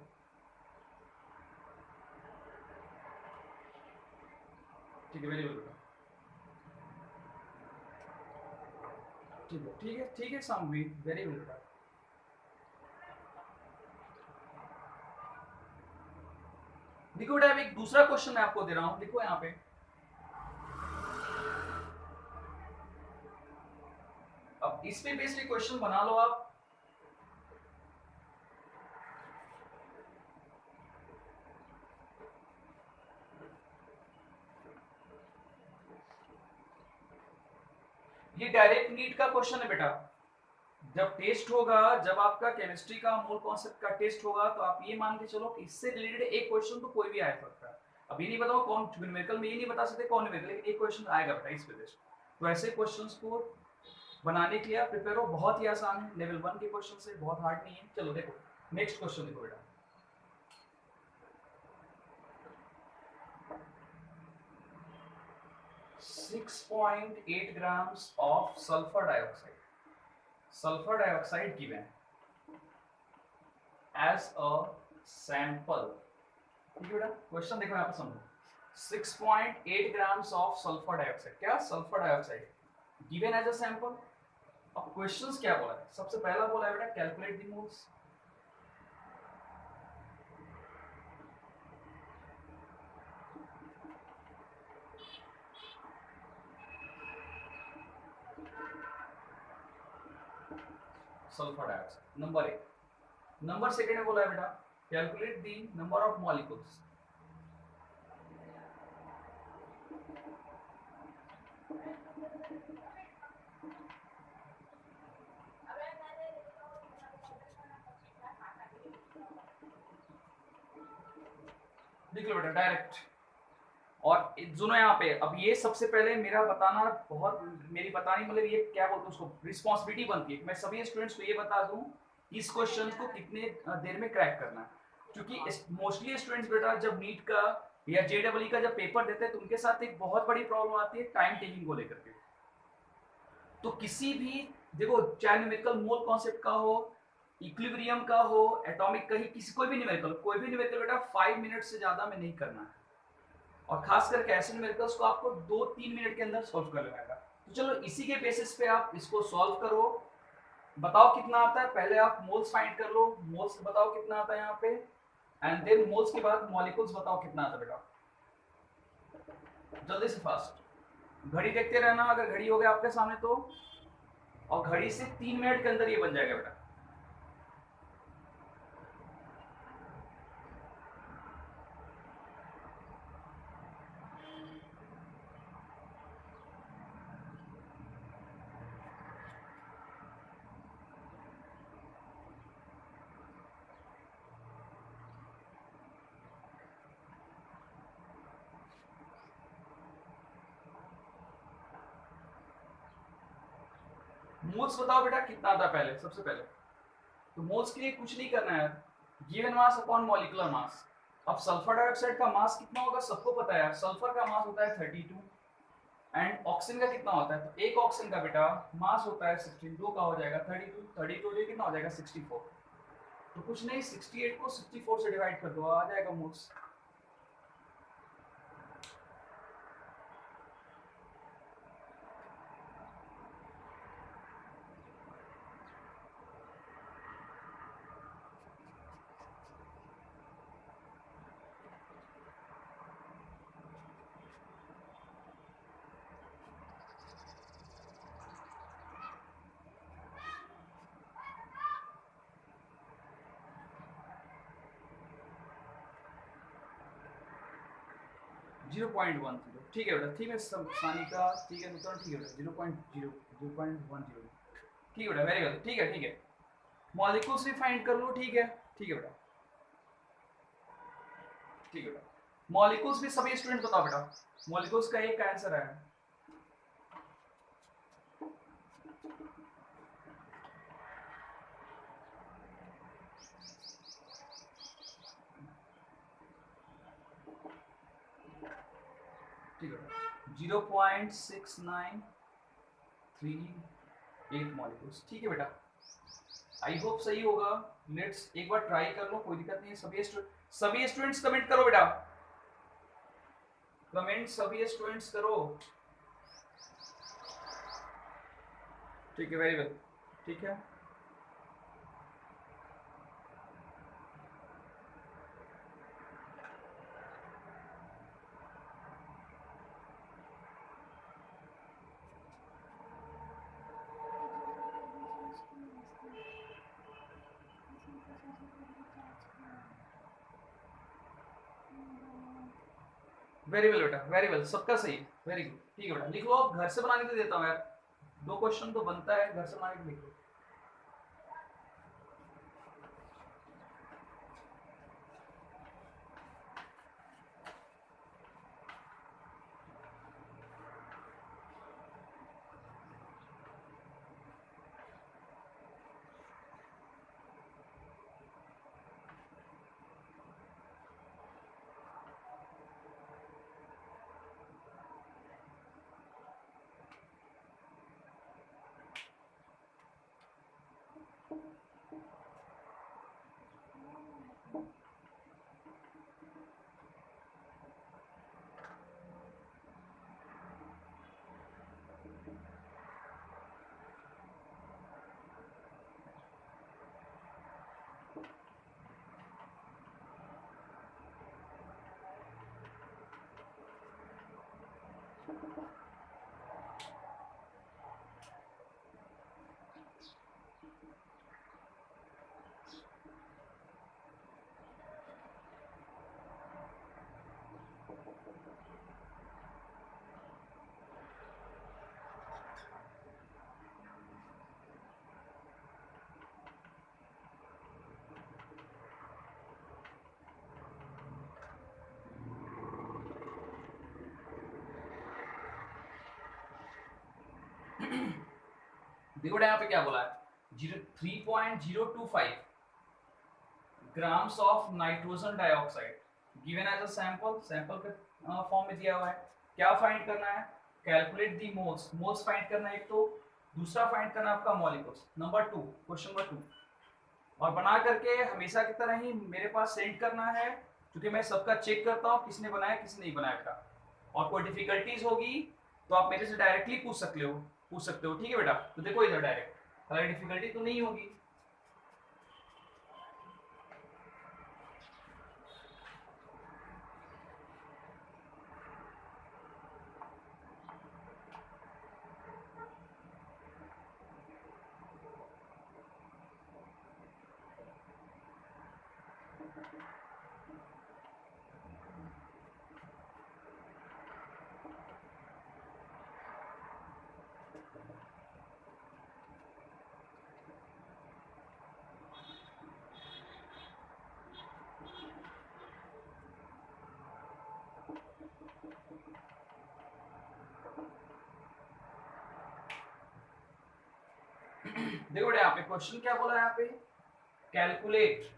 ठीक है वेरी वेल बेटा, ठीक है सामवी वेरी वेल बेटा। देखो बेटा एक दूसरा क्वेश्चन मैं आपको दे रहा हूं, देखो यहाँ पे अब इस पे बेस्ड क्वेश्चन बना लो आप। ये डायरेक्ट नीट का क्वेश्चन है बेटा, जब टेस्ट होगा, जब आपका केमिस्ट्री का मोल कॉन्सेप्ट का टेस्ट होगा तो आप ये मान के चलो कि इससे रिलेटेड एक क्वेश्चन तो कोई भी आ सकता है। अब ये नहीं बताओ कौन न्यूमेरिकल में, ये नहीं बता सकते कौन न्यूमेरिकल, लेकिन एक क्वेश्चन आएगा बेटा इस पे बेस्ड। तो ऐसे क्वेश्चंस को बनाने के लिए आप प्रिपेयर हो, बहुत ही आसान है, लेवल 1 के क्वेश्चन से बहुत हार्ड नहीं है। चलो देखो नेक्स्ट क्वेश्चन देखो बेटा, .8 grams of sulfur dioxide given as a sample। ठीक है बेटा क्वेश्चन देखो यहाँ पे समझो, 6.8 grams of sulfur dioxide, क्या sulphur dioxide given as a sample. अब क्वेश्चंस क्या बोला है, सबसे पहला बोला है बेटा calculate the moles. Sulphur dioxide number 1। Number second में बोला है बेटा calculate the number of molecules. लिख लो बेटा डायरेक्ट। और दोनों यहाँ पे अब ये सबसे पहले मेरा बताना बहुत मेरी बतानी मतलब ये क्या बोलते हैं उसको रिस्पॉन्सिबिलिटी बनती है, मैं सभी स्टूडेंट्स को ये बता दूं इस क्वेश्चन को कितने देर में क्रैक करना है, क्योंकि मोस्टली स्टूडेंट्स बेटा जब नीट का या जेडब्ल्यू का जब पेपर देते हैं तो उनके साथ एक बहुत बड़ी प्रॉब्लम आती है टाइम टेकिंग को लेकर के। तो किसी भी देखो चाहे न्यूमेरिकल मोल कॉन्सेप्ट का हो, इक्विलिब्रियम का हो, एटॉमिक का ही किसी कोई भी न्यूमेरिकल बेटा 5 मिनट से ज्यादा में नहीं करना है, और खास करके ऐसे न्यूमेरिकल्स को आपको 2-3 मिनट के अंदर सॉल्व कर लेना है। तो चलो इसी के बेसिस पे आप इसको सॉल्व करो, बताओ कितना आता है। पहले आप मोल्स फाइंड कर लो, मोल्स बताओ कितना आता है यहाँ पे, एंड देन मोल्स के बाद मॉलिक्यूल्स बताओ कितना आता है बेटा, जल्दी से फास्ट। घड़ी देखते रहना, अगर घड़ी हो गया आपके सामने तो, और घड़ी से 3 मिनट के अंदर ये बन जाएगा बेटा। मोल्स बताओ बेटा कितना आता है पहले, सबसे पहले तो मोल्स के लिए कुछ नहीं करना है, given mass upon molecular mass. अब सल्फर डाइऑक्साइड का मास कितना होगा सबको पता है, सल्फर का मास होता है 32 एंड ऑक्सीजन का कितना होता है, तो एक ऑक्सीजन का बेटा मास होता है 16, दो का हो जाएगा 32, 32 कितना हो जाएगा 64, तो कुछ नहीं 68 को 64 से डिवाइड कर दो, आ जाएगा moles. Zero point one zero, ठीक है बेटा, ठीक है सानिका, ठीक है नुतन, ठीक है बेटा 0.1 ठीक है बेटा, वेरी वेल, ठीक है ठीक है। मॉलिक्यूल्स भी फाइंड कर लो, ठीक है ठीक है बेटा, ठीक है बेटा। मॉलिक्यूल्स भी सभी स्टूडेंट बताओ बेटा, मॉलिक्यूल्स का एक आंसर है। ठीक है, 0.693 मॉलिक्यूल्स, ठीक है बेटा, आई होप सही होगा। लेट्स एक बार ट्राई कर लो, कोई दिक्कत नहीं है। सभी स्टूडेंट्स कमेंट करो बेटा, कमेंट सभी स्टूडेंट्स करो, ठीक है, वेरी वेल, ठीक है। वेरी वेल बेटा, वेरी वेल, सबका सही है, वेरी गुड, ठीक है बेटा, लिख लो, आप घर से बनाने के लिए देता हूँ यार, 2 क्वेश्चन तो बनता है, घर से बनाने के लिख लो। देखो यहाँ पे क्या बोला है, 3.025 grams of nitrogen dioxide given as a sample, sample के फॉर्म में दिया हुआ है। क्या फाइंड करना है, calculate the moles, moles find करना है एक तो, दूसरा फाइंड करना है आपका मॉलिक्यूल्स, नंबर 2, क्वेश्चन नंबर 2, और बना करके हमेशा की तरह ही मेरे पास सेंड करना है, क्योंकि मैं सबका चेक करता हूँ किसने बनाया किसने नहीं बनाया बेटा, और कोई डिफिकल्टीज होगी तो आप मेरे से डायरेक्टली पूछ सकते हो, ठीक है बेटा। तो देखो इधर डायरेक्ट, अगर डिफिकल्टी तो नहीं होगी। देखो बेटा यहाँ पे क्वेश्चन क्या बोला है, यहाँ पे calculate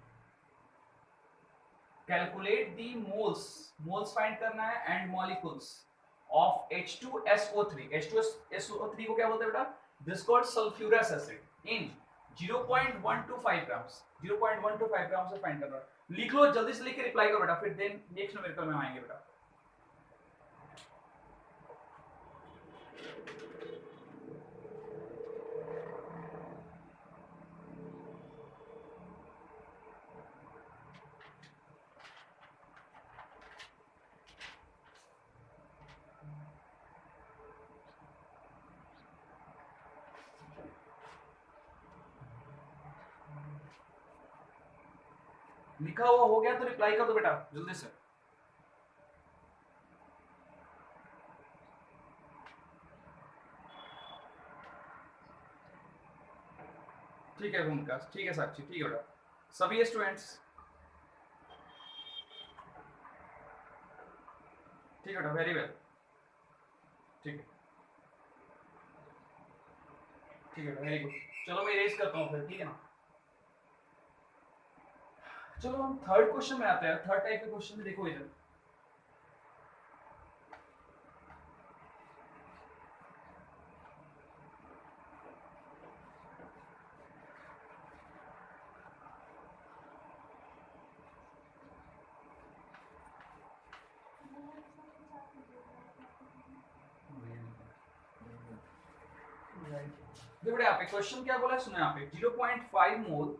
calculate the moles, moles find करना है and molecules of H2SO3। H2SO3 को क्या बोलते हैं बेटा? This called sulphurous acid in 0.125 grams. 0.125 ग्राम से फाइंड करना है। लिख लो, जल्दी से लिख के रिप्लाई करो बेटा, फिर देन नेक्स्ट न्यूमेरिकल में आएंगे बेटा। लिखा हुआ हो गया तो रिप्लाई कर दो बेटा जल्दी से। ठीक है भूमिका, ठीक है साक्षी, ठीक है बेटा। सभी स्टूडेंट्स ठीक है बेटा, वेरी वेल, ठीक है ठीक है, वेरी गुड। चलो मैं इरेज करता हूँ फिर, ठीक है ना। चलो हम थर्ड क्वेश्चन में आते हैं। थर्ड टाइप के क्वेश्चन में देखो इधर, देखो यहाँ पे क्वेश्चन क्या बोला है, सुनो यहाँ पे 0.5 मोल।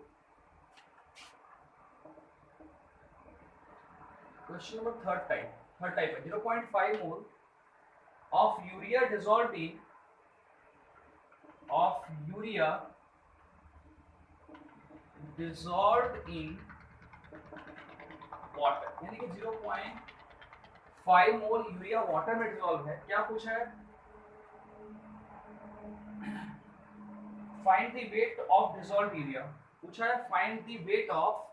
क्वेश्चन नंबर थर्ड टाइप है 0.5 मोल of urea dissolved in water, यानी कि 0.5 मोल यूरिया वाटर में डिसॉल्व है। क्या पूछा है? Find the weight of dissolved urea. पूछा है find the weight of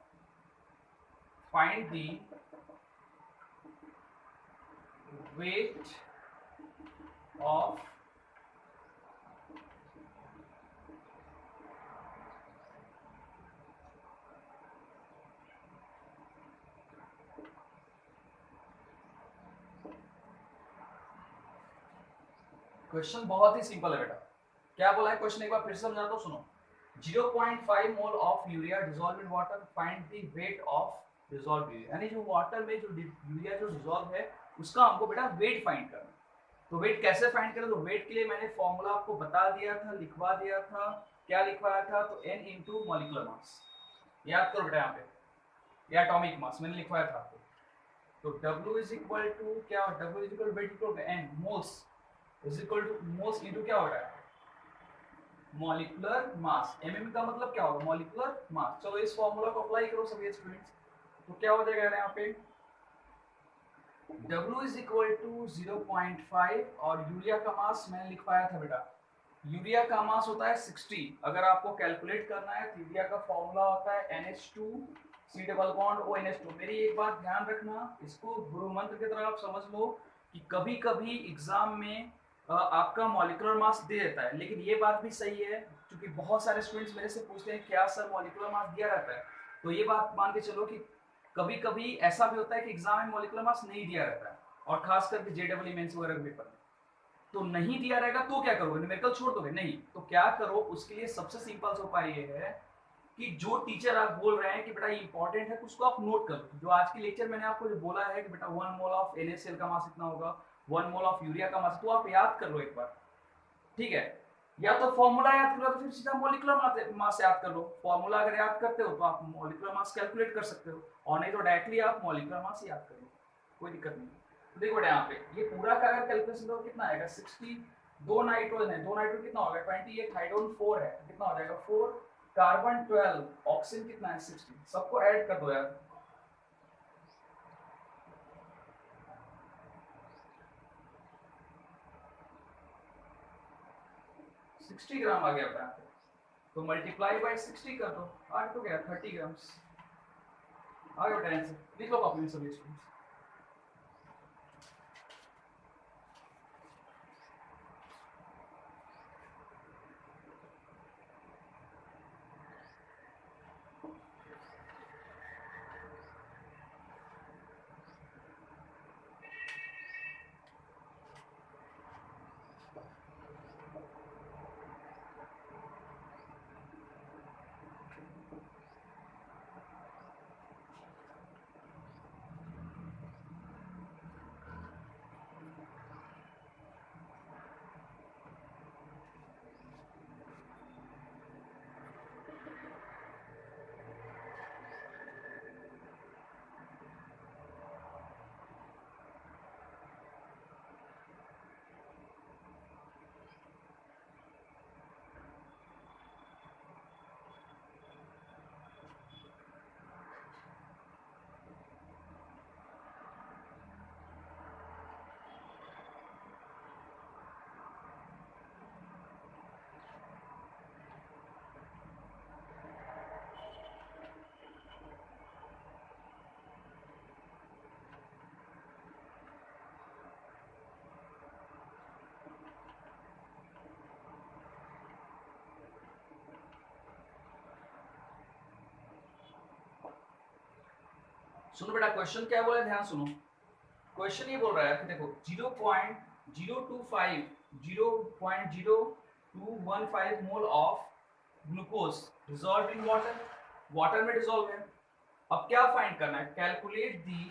question बहुत ही सिंपल है बेटा। क्या बोला है क्वेश्चन, एक बार फिर से समझा दो, सुनो। 0.5 मोल of urea dissolve in water, find the weight of dissolve urea, यानी जो वाटर में जो यूरिया जो डिसॉल्व है उसका हमको बेटा वेट फाइंड करना। तो वेट कैसे फाइंड करें? तो वेट के लिए मैंने फॉर्मूला आपको बता दिया था, लिखवा दिया था। क्या लिखवाया था? तो n इंटू मॉलिकुलर मास। याद करो बेटा, यहाँ पे या एटॉमिक मास मैंने लिखवाया था आपको। तो W इज इक्वल टू क्या? W is equal weight equal n moles is equal to moles into क्या हो रहा है? Molecular mass. mm का मतलब क्या होगा? Molecular mass. चलो इस फॉर्मूला को अप्लाई करो सभी स्टूडेंट्स। तो क्या हो जाएगा यहाँ पे? W इज इक्वल टू 0.5 और यूरिया का मास मैंने लिखवाया था बेटा, यूरिया का मास होता है 60। अगर आपको कैलकुलेट करना है तो यूरिया का फॉर्मूला होता है NH2 C double bond ONH2। मेरी एक बात ध्यान रखना, इसको गुरु मंत्र की तरह आप समझ लो कि कभी कभी एग्जाम में आपका मॉलिकुलर मास दे देता है, लेकिन ये बात भी सही है क्योंकि बहुत सारे स्टूडेंट्स मेरे से पूछते हैं क्या सर मॉलिकुलर मास दिया रहता है। तो ये बात मान के चलो कि कभी कभी ऐसा भी होता है कि एग्जाम में मॉलिकुलर मास नहीं दिया रहता है, और खास करके JEE मेंस वगैरह के पेपर में तो नहीं दिया रहेगा। तो क्या करोगे? न्यूमेरिकल छोड़ दोगे? नहीं। तो क्या करो, उसके लिए सबसे सिंपल सा उपाय ये है कि जो टीचर आप बोल रहे हैं कि बेटा ये इंपॉर्टेंट है, उसको आप नोट कर लो। जो आज के लेक्चर मैंने आपको जो बोला है कि बेटा 1 मोल ऑफ NaCl का मास इतना होगा, 1 मोल ऑफ यूरिया का मास, तो आप याद कर लो एक बार, ठीक है। या तो फॉर्मूला याद कर लो, तो फिर सीधा मॉलिक्यूलर मास याद कर लो। फॉर्मूला अगर याद करते हो तो आप मॉलिक्यूलर मास कैलकुलेट कर सकते हो, और नहीं तो डायरेक्टली आप मॉलिक्यूलर मास याद कर लो, कोई दिक्कत नहीं। तो देखो यहाँ पे ये पूरा का अगर कैलकुलेशन करो कितना आएगा? 60। दो नाइट्रोजन है, दो नाइट्रोजन कितना होगा? 28। हाइड्रोजन 4 है, कितना हो जाएगा? 4। कार्बन 12, ऑक्सीजन कितना है? 60। सबको ऐड कर दो यार। 60 ग्राम आ गया अपने यहाँ पे, तो मल्टीप्लाई बाय 60 कर दो, आ तो गया 30 ग्राम्स। आ गया बेटा आंसर, लिख लो कॉपी में सभी स्टूडेंट्स। सुनो बेटा, क्वेश्चन क्या बोला है, ध्यान सुनो। क्वेश्चन ये बोल रहा है कि देखो 0.025 0.0215 mole of glucose dissolve in water, water में डिसॉल्व है। अब क्या फाइंड करना है, calculate the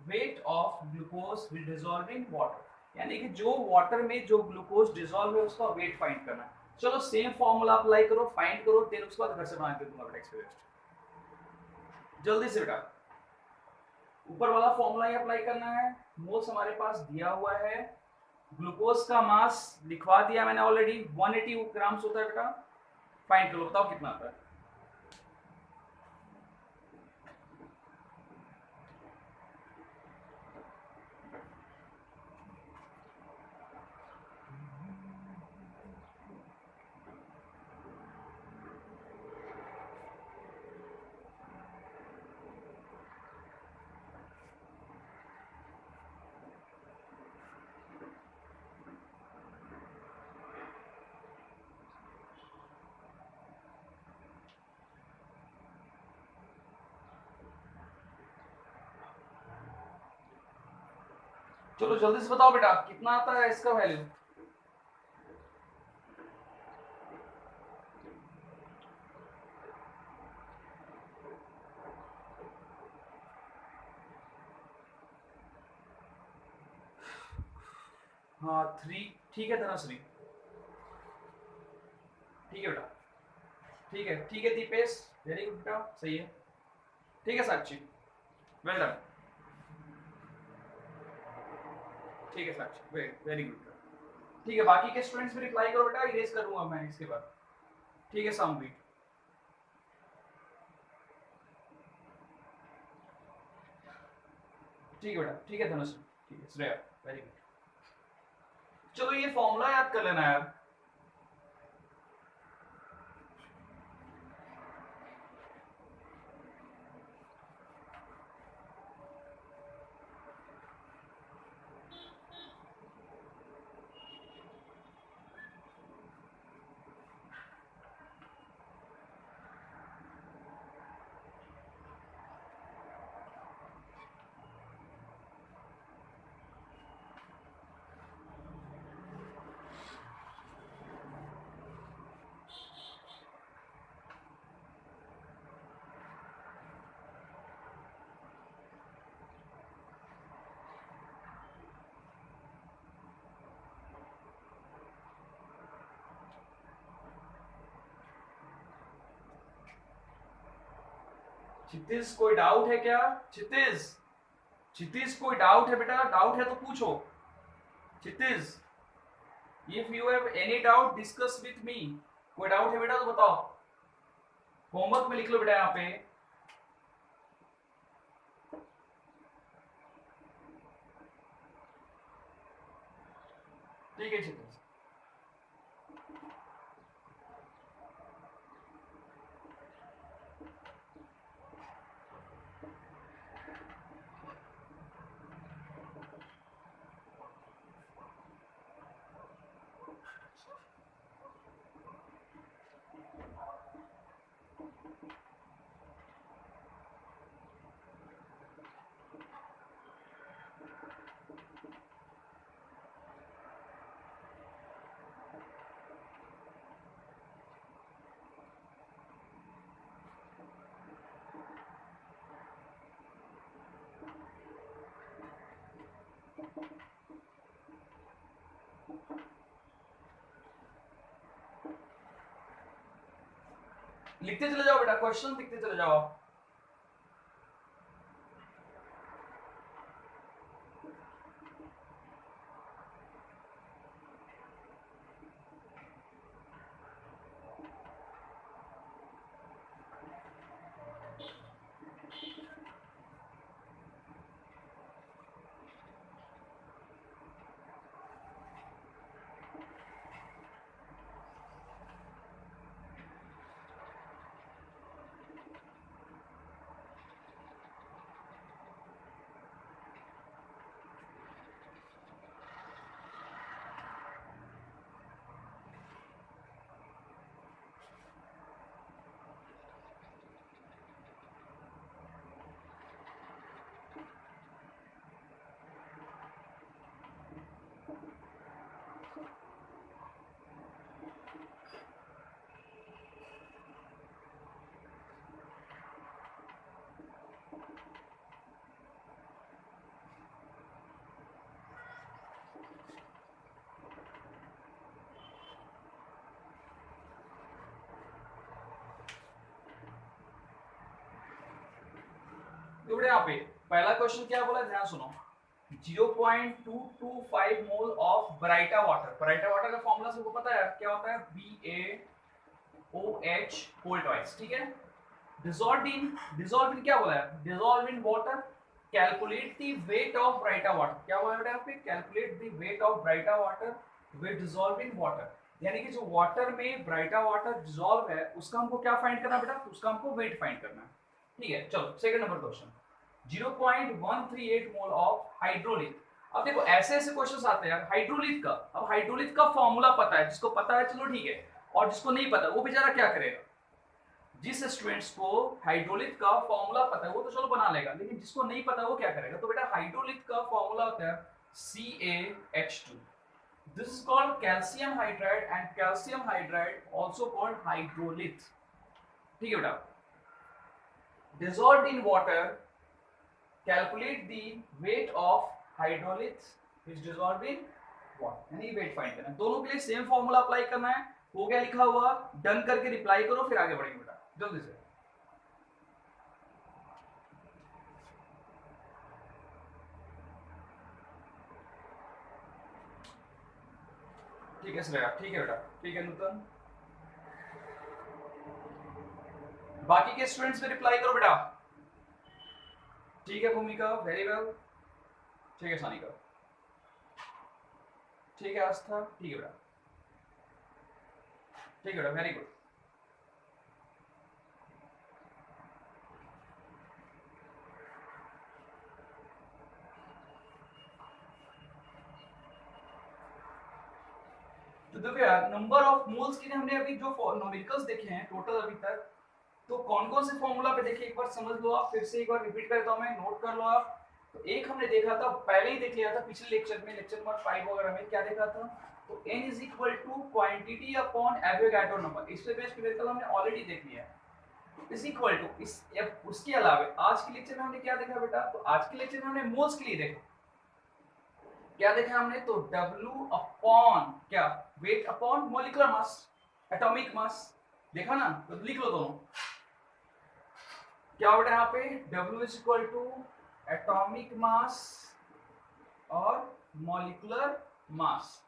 weight of glucose with dissolving water, यानी कि जो वाटर में जो ग्लूकोज डिसॉल्व है उसका वेट फाइंड करना है। चलो सेम फॉर्मूला अप्लाई करो, फाइंड करो, देन उसके बाद घर से बना के दूंगा बेटा एक्सपेरिमेंट, जल्दी से बेटा। ऊपर वाला फॉर्मूला ही अप्लाई करना है। मोल्स हमारे पास दिया हुआ है, ग्लूकोज का मास लिखवा दिया मैंने ऑलरेडी, 180 ग्राम्स होता है बेटा। फाइंड करो, बताओ कितना आता है। चलो जल्दी से बताओ बेटा कितना आता है इसका वैल्यू। हाँ 3, ठीक है धनश्री, ठीक है बेटा, ठीक है दीपेश, वेरी गुड बेटा, सही है। ठीक है साक्षी, वेल डन, ठीक है साक्षी, वेरी गुड। ठीक है, बाकी के स्टूडेंट्स भी रिप्लाई करो बेटा, इरेज करूंगा मैं इसके बाद। ठीक है सामवीर, ठीक है बेटा, ठीक है धनुष, ठीक है श्रेया, वेरी गुड। चलो ये फॉर्मूला याद कर लेना यार। क्षितिज कोई डाउट है क्या? क्षितिज, क्षितिज कोई डाउट है बेटा? डाउट है तो पूछो। Kshitij, if you have any doubt discuss with me. कोई डाउट है बेटा तो बताओ, होमवर्क में लिख लो बेटा यहाँ पे। ठीक है क्षितिज, लिखते चले जाओ बेटा, क्वेश्चन लिखते चले जाओ। तो यहाँ पे पहला क्वेश्चन क्या बोला, ध्यान सुनो। 0.225 mole of baryta water. Baryta water का फॉर्मूला सबको पता है क्या होता है, BaOH होल ट्वाइस, ठीक है। डिसॉल्व इन क्या बोला है, dissolve in water, calculate the weight of baryta water. क्या बोला बेटा यहाँ पे, calculate the weight of baryta water with dissolve in water, यानी कि जो वाटर में ब्राइटा वाटर डिसॉल्व है उसका हमको क्या फाइंड करना बेटा, उसका हमको वेट फाइंड करना है, ठीक है। चलो second number question, 0.138 mole of hydraulic. अब देखो ऐसे ऐसे क्वेश्चंस आते हैं यार हाइड्रोलिक का। अब हाइड्रोलिक का फॉर्मूला पता है, जिसको पता है चलो ठीक है, और जिसको नहीं पता वो बेचारा क्या करेगा। जिस स्टूडेंट्स को हाइड्रोलिक का फॉर्मूला पता है वो तो चलो बना लेगा, लेकिन जिसको नहीं पता वो क्या करेगा। तो बेटा हाइड्रोलिक का फॉर्मूला होता है CaH2। This is called calcium hydride, and calcium hydride also called hydraulic, ठीक है बेटा। dissolved in water, calculate the weight of hydrolytes which dissolved in water, यानी वेट फाइंड करना है। दोनों के लिए सेम फॉर्मूला अप्लाई करना है। हो गया लिखा हुआ, डन करके रिप्लाई करो, फिर आगे बढ़ेंगे बेटा जल्दी से। ठीक है श्रेया, ठीक है बेटा, ठीक है नूतन। बाकी के स्टूडेंट्स में रिप्लाई करो बेटा। ठीक है भूमिका, वेरी वेल। ठीक है सानिका, ठीक है आस्था, ठीक है बेटा, ठीक है बेटा, वेरी गुड। तो देखो यार नंबर ऑफ मोल्स के लिए हमने अभी जो न्यूमेरिकल्स देखे हैं टोटल अभी तक, तो कौन कौन से फॉर्मूला पे देखे एक बार समझ लो आप, फिर से एक बार रिपीट करता हूं मैं, नोट कर लो आप। तो एक हमने देखा था, पहले ही देख लिया था पिछले लेक्चर में, लेक्चर नंबर 5 वगैरह में क्या देखा था, तो n is equal to quantity upon Avogadro number. इस पे बेस्ड न्यूमेरिकल हमने ऑलरेडी देख लिया है। इज इक्वल टू इस, उसके अलावा आज के लेक्चर में हमने क्या देखा बेटा, तो आज के लेक्चर में हमने मोल्स के लिए देखा, क्या देखा हमने, तो W अपॉन क्या, weight upon molecular mass, atomic mass देखा ना। तो लिख लो दोनों, क्या बेटा यहाँ पे W is equal to atomic mass और मॉलिक्यूलर मास।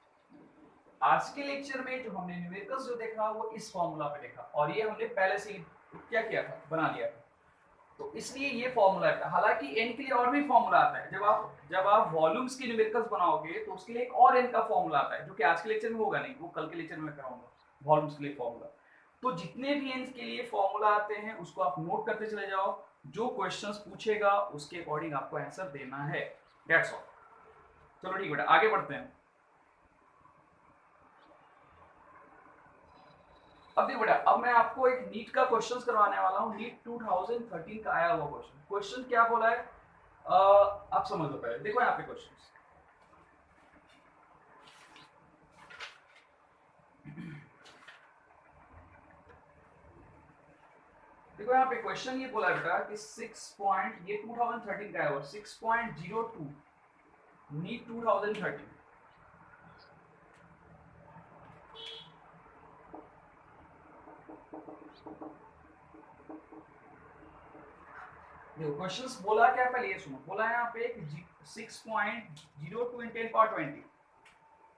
आज के लेक्चर में जो हमने न्यूमेरिकल्स जो देखा वो इस फॉर्मूला पे देखा, और ये हमने पहले से क्या किया था, बना लिया था। तो इसलिए ये फॉर्मूला है। हालांकि n के लिए और भी फॉर्मूला आता है, जब आप वॉल्यूम्स की न्यूमेरिकल्स बनाओगे तो उसके लिए एक और n का फॉर्मूला आता है, जो कि आज के लेक्चर में होगा नहीं, वो कल के लेक्चर में कराऊंगा वॉल्यूम्स के लिए फॉर्मूला। तो जितने भी n के लिए फॉर्मूला आते हैं उसको आप नोट करते चले जाओ, जो क्वेश्चंस पूछेगा उसके अकॉर्डिंग आपको आंसर देना है, दैट्स ऑल। चलो ठीक बेटा, आगे बढ़ते हैं। अब देखो बेटा, अब मैं आपको एक नीट का क्वेश्चंस करवाने वाला हूँ। नीट 2013 का आया हुआ क्वेश्चन क्या बोला है, आप समझ लो पहले। देखो यहाँ पे क्वेश्चंस, देखो यहाँ पे क्वेश्चन ये बोला बेटा कि 6 पॉइंट, ये 2013 का है वो 6.02 नीट 2013। देखो क्वेश्चंस बोला क्या, पहले ये सुनो। बोला है यहाँ पे 6.02 इन 10 power 20,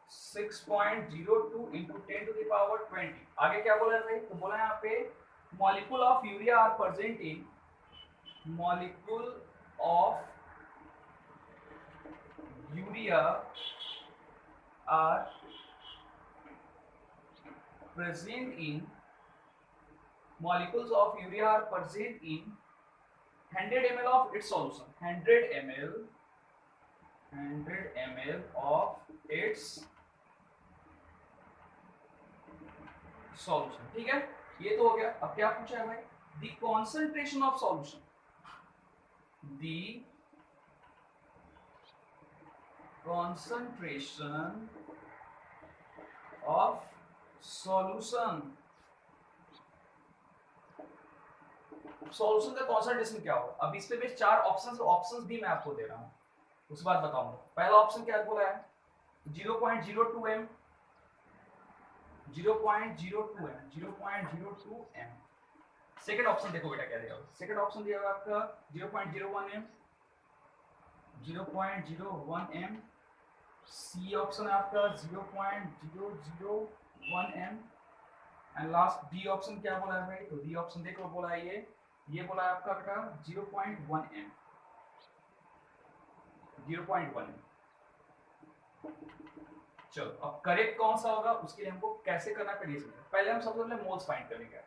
6.02 into 10 to the power 20। आगे क्या बोला है, तो बोला यहाँ पे molecule of urea are present in, molecule of urea are present in, molecules of urea are present in 100 ml of its solution, 100 ml of its solution, ठीक है। ये तो हो गया। अब क्या पूछा है भाई, the concentration of solution, the concentration of solution, solution का कॉन्सेंट्रेशन क्या होगा। अब इस पे भी चार ऑप्शंस भी मैं आपको दे रहा हूँ, उसके बाद बताऊंगा। पहला ऑप्शन क्या बोला है, 0.02 m, 0.02 m, 0.02 m। Second option देखो बेटा क्या दिया हुआ, सेकंड ऑप्शन दिया हुआ आपका 0.01 m, 0.01 m, सी ऑप्शन है आपका 0.001 m, and last D option क्या बोला है भाई, तो डी ऑप्शन देखो बोला है ये बोला है आपका बेटा 0.1 m, 0.1 m। चलो अब करेक्ट कौन सा होगा उसके लिए हमको कैसे करना पड़ेगा, पहले हम सबसे पहले मोल्स फाइंड करेंगे।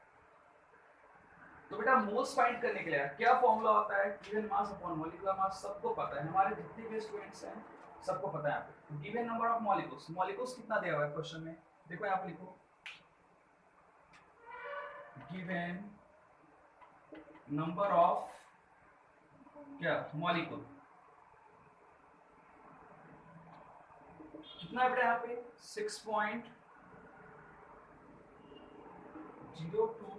तो बेटा मोल्स फाइंड करने के लिए क्या फॉर्मूला होता है, given mass upon molecular mass, सबको पता है, हमारे जितने भी स्टूडेंट्स हैं सबको पता है। यहाँ पे given number of molecules, molecules कितना दिया हुआ है क्वेश्चन में, देखो यहाँ पे लिखो गिवन नंबर ऑफ क्या मॉलिक्यूल, कितना है बेटा यहाँ पे 6.02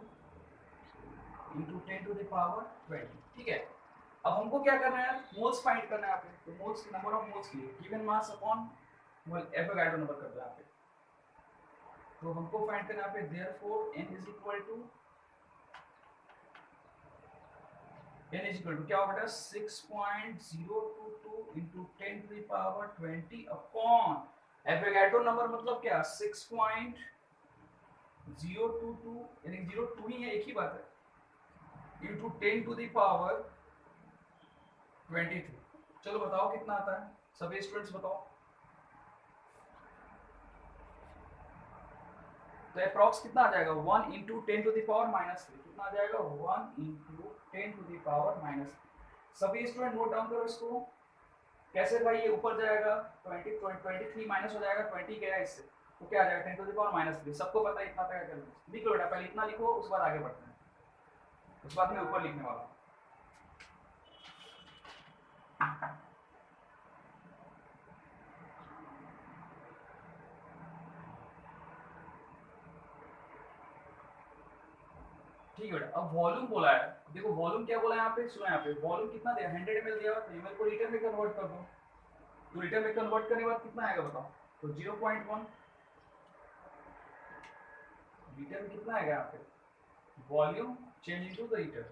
इंटू 10 टू द पावर 20, ठीक है। अब हमको क्या करना है, मोल्स फाइंड करना है यहाँ पे, तो मोल्स नंबर ऑफ मोल्स के लिए given mass upon mole Avogadro number कर दो यहाँ पे, तो हमको फाइंड करना है यहाँ पे therefore n is equal to क्या होगा बेटा 6.022 into 10 to the power 20 upon Avogadro number मतलब क्या 6.022 यानी 02 ही है, एक ही बात है, इंटू 10 टू द पावर 23। चलो बताओ कितना आता है, सभी स्टूडेंट्स बताओ। तो अप्रॉक्स कितना आ जाएगा 1 इंटू 10 टू द पावर -3, कितना आ जाएगा 1 इंटू 10 टू द पावर -3। सभी स्टूडेंट नोट डाउन करो इसको, कैसे भाई ये ऊपर जाएगा 23 माइनस हो जाएगा 20 गया इससे, तो क्या आ जाएगा 10 टू द पावर -3, सबको पता है इतना तक कर लिख लो बेटा, पहले इतना लिखो उसके बाद आगे बढ़ते हैं, उस बाद में ऊपर लिखने वाला हूं। ठीक है बेटा, अब वॉल्यूम बोला है, देखो वॉल्यूम क्या बोला है यहाँ पे, सुनो यहाँ पे वॉल्यूम कितना दिया 100 ml दिया हुआ, तो ml को लीटर में कन्वर्ट कर दो, तो लीटर में कन्वर्ट करने के बाद कितना आएगा बताओ, तो 0.1 लीटर में कितना आएगा यहाँ पे, volume change into the litre,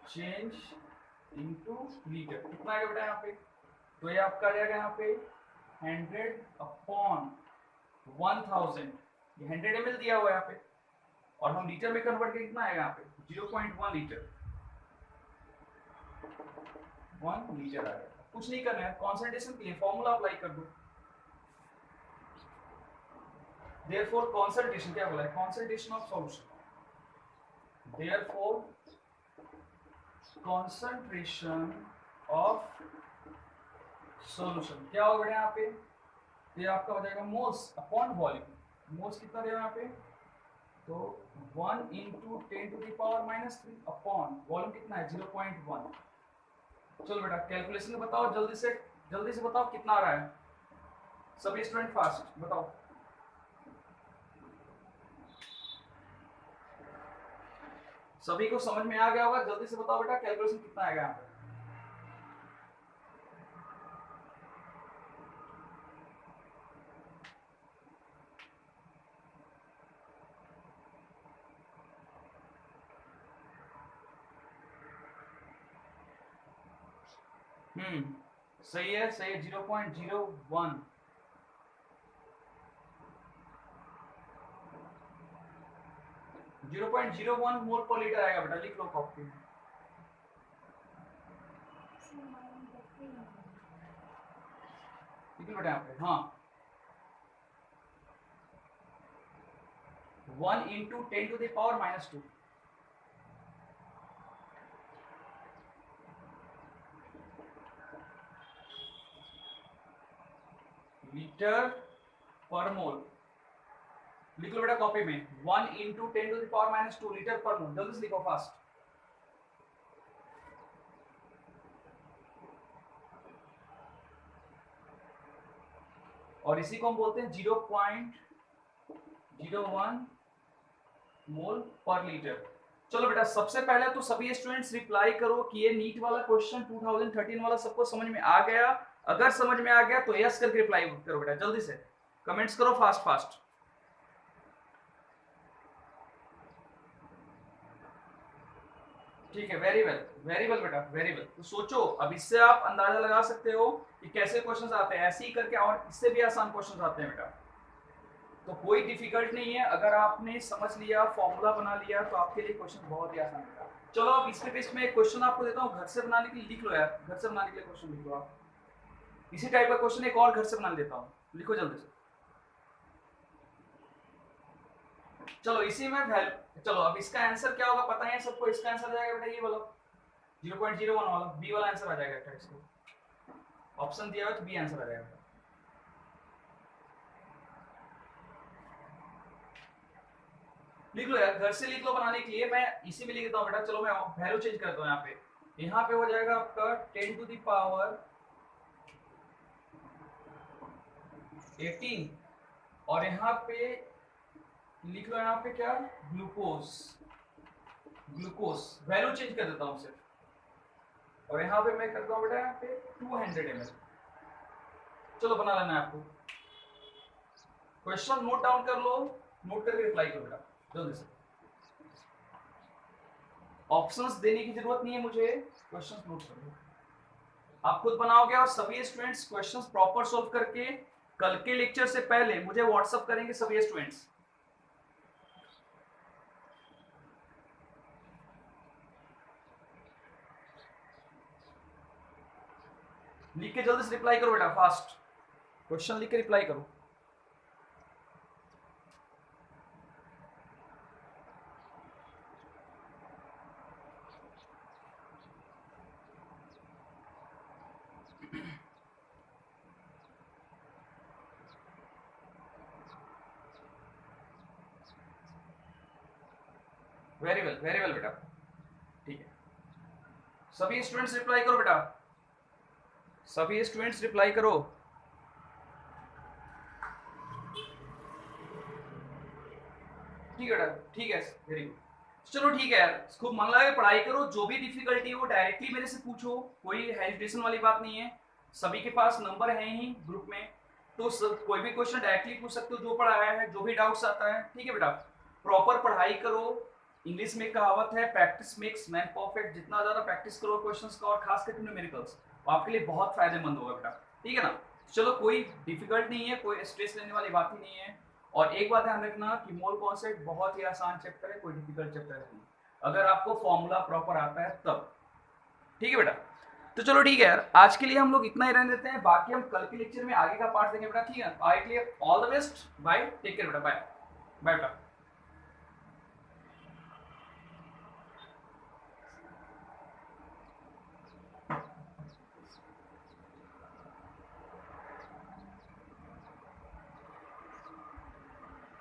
change into litre, कितना आएगा बेटा यहाँ पे, तो ये आपका आ जाएगा यहाँ पे 100 अपॉन 1000, ये 100 ml दिया हुआ है यहाँ पे, और हम लीटर में कन्वर्ट करके कितना आएगा यहाँ पे 0.1 लीटर, 1 लीटर आएगा। कुछ नहीं करना है, कॉन्सेंट्रेशन के लिए फॉर्मूला अप्लाई कर दो, देयरफॉर कॉन्सेंट्रेशन क्या बोला है, concentration of solution, therefore concentration of solution क्या होगा बेटा यहाँ पे, ये आपका हो जाएगा मोल्स अपॉन वॉल्यूम, मोल्स कितना देगा यहाँ पे, तो 1 into 10 to the power -3 upon volume कितना है 0.1। चलो बेटा कैलकुलेशन में बताओ, जल्दी से बताओ कितना आ रहा है, सभी स्टूडेंट फास्ट बताओ। सभी को समझ में आ गया होगा, जल्दी से बताओ बेटा कैलकुलेशन कितना आएगा यहाँ पे। सही है 0.01, मोल पर लीटर आएगा बेटा, लिख लो कॉपी में, लिख लो बेटा यहाँ पे, हाँ 1 into 10 to the power -2, litre per mole, लिख लो बेटा कॉपी में 1 into 10 to the power -2 litre per mole, जल्दी से लिखो फास्ट। और इसी को हम बोलते हैं 0.01 मोल पर लीटर। चलो बेटा सबसे पहले तो सभी स्टूडेंट्स रिप्लाई करो कि ये नीट वाला क्वेश्चन 2013 वाला सबको समझ में आ गया, अगर समझ में आ गया तो यस करके रिप्लाई करो बेटा, जल्दी से कमेंट्स करो फास्ट। ठीक है, वेरी वेल बेटा, वेरी वेल। तो सोचो, अब इससे आप अंदाजा लगा सकते हो कि कैसे क्वेश्चंस आते हैं, ऐसे ही करके और इससे भी आसान क्वेश्चंस आते हैं बेटा। तो कोई डिफिकल्ट नहीं है, अगर आपने समझ लिया, फॉर्मूला बना लिया, तो आपके लिए क्वेश्चन बहुत ही आसान होगा। चलो अब इसमें पेज में एक क्वेश्चन आपको देता हूँ, घर से बनाने के लिए लिख लो यार, घर से बनाने के लिए क्वेश्चन लिख लो आप। इसी टाइप का क्वेश्चन एक और घर से बना देता हूँ, लिखो जल्दी से। चलो इसी में वैल्यू, चलो अब इसका आंसर क्या होगा पता है सबको, इसका आंसर आ जाएगा बेटा ये वाला 0.01 वाला, बी वाला आंसर आ जाएगा बेटा। इसको ऑप्शन दिया हुआ तो बी आंसर आ जाएगा। लिख लो यार, घर से लिख लो बनाने के लिए, मैं इसी में लिख देता हूँ बेटा। चलो मैं वैल्यू चेंज करता हूँ यहाँ पे हो जाएगा आपका 10 टू द पावर 18, और यहाँ पे लिख लो, यहाँ पे क्या, ग्लूकोज, वैल्यू चेंज कर देता हूँ सिर्फ, और यहाँ पे मैं करता हूँ बेटा यहाँ पे 200 ml। चलो बना लेना है आपको, क्वेश्चन नोट डाउन कर लो, नोट करके रिप्लाई करो बेटा जल्दी से। ऑप्शंस देने की जरूरत नहीं है मुझे, क्वेश्चंस नोट कर लो, आप खुद बनाओगे। और सभी स्टूडेंट्स क्वेश्चंस प्रॉपर सॉल्व करके कल के लेक्चर से पहले मुझे व्हाट्सएप करेंगे सभी स्टूडेंट्स। लिख के जल्दी से रिप्लाई करो बेटा, फास्ट क्वेश्चन लिख के रिप्लाई करो। वेरी वेल बेटा, ठीक है। सभी स्टूडेंट्स रिप्लाई करो बेटा, सभी स्टूडेंट्स रिप्लाई करो। ठीक है बेटा, ठीक है, वेरी गुड। चलो ठीक है यार, खूब मन लगा के पढ़ाई करो, जो भी डिफिकल्टी है वो डायरेक्टली मेरे से पूछो, कोई हेजिटेशन वाली बात नहीं है। सभी के पास नंबर है ही ग्रुप में, तो कोई भी क्वेश्चन डायरेक्टली पूछ सकते हो, जो पढ़ाया है, जो भी डाउट्स आता है। ठीक है बेटा, प्रॉपर पढ़ाई करो। इंग्लिश में कहावत है, प्रैक्टिस मेक्स मैन परफेक्ट। जितना ज्यादा प्रैक्टिस करो क्वेश्चंस का, और खास करके न्यूमेरिकल्स, आपके लिए बहुत फायदेमंद होगा बेटा। ठीक है ना, चलो कोई डिफिकल्ट नहीं है, कोई स्ट्रेस लेने वाली बात ही नहीं है। और एक बात ध्यान रखना कि मोल कॉन्सेप्ट बहुत ही आसान चैप्टर है, कोई डिफिकल्ट चैप्टर नहीं, अगर आपको फॉर्मूला प्रॉपर आता है तब। ठीक है बेटा, तो चलो ठीक है यार, आज के लिए हम लोग इतना ही रहने देते हैं, बाकी हम कल के लेक्चर में आगे का पार्ट देंगे बेटा। ठीक है, I clear, all the best, bye, take care बेटा, बाय बाय बेटा।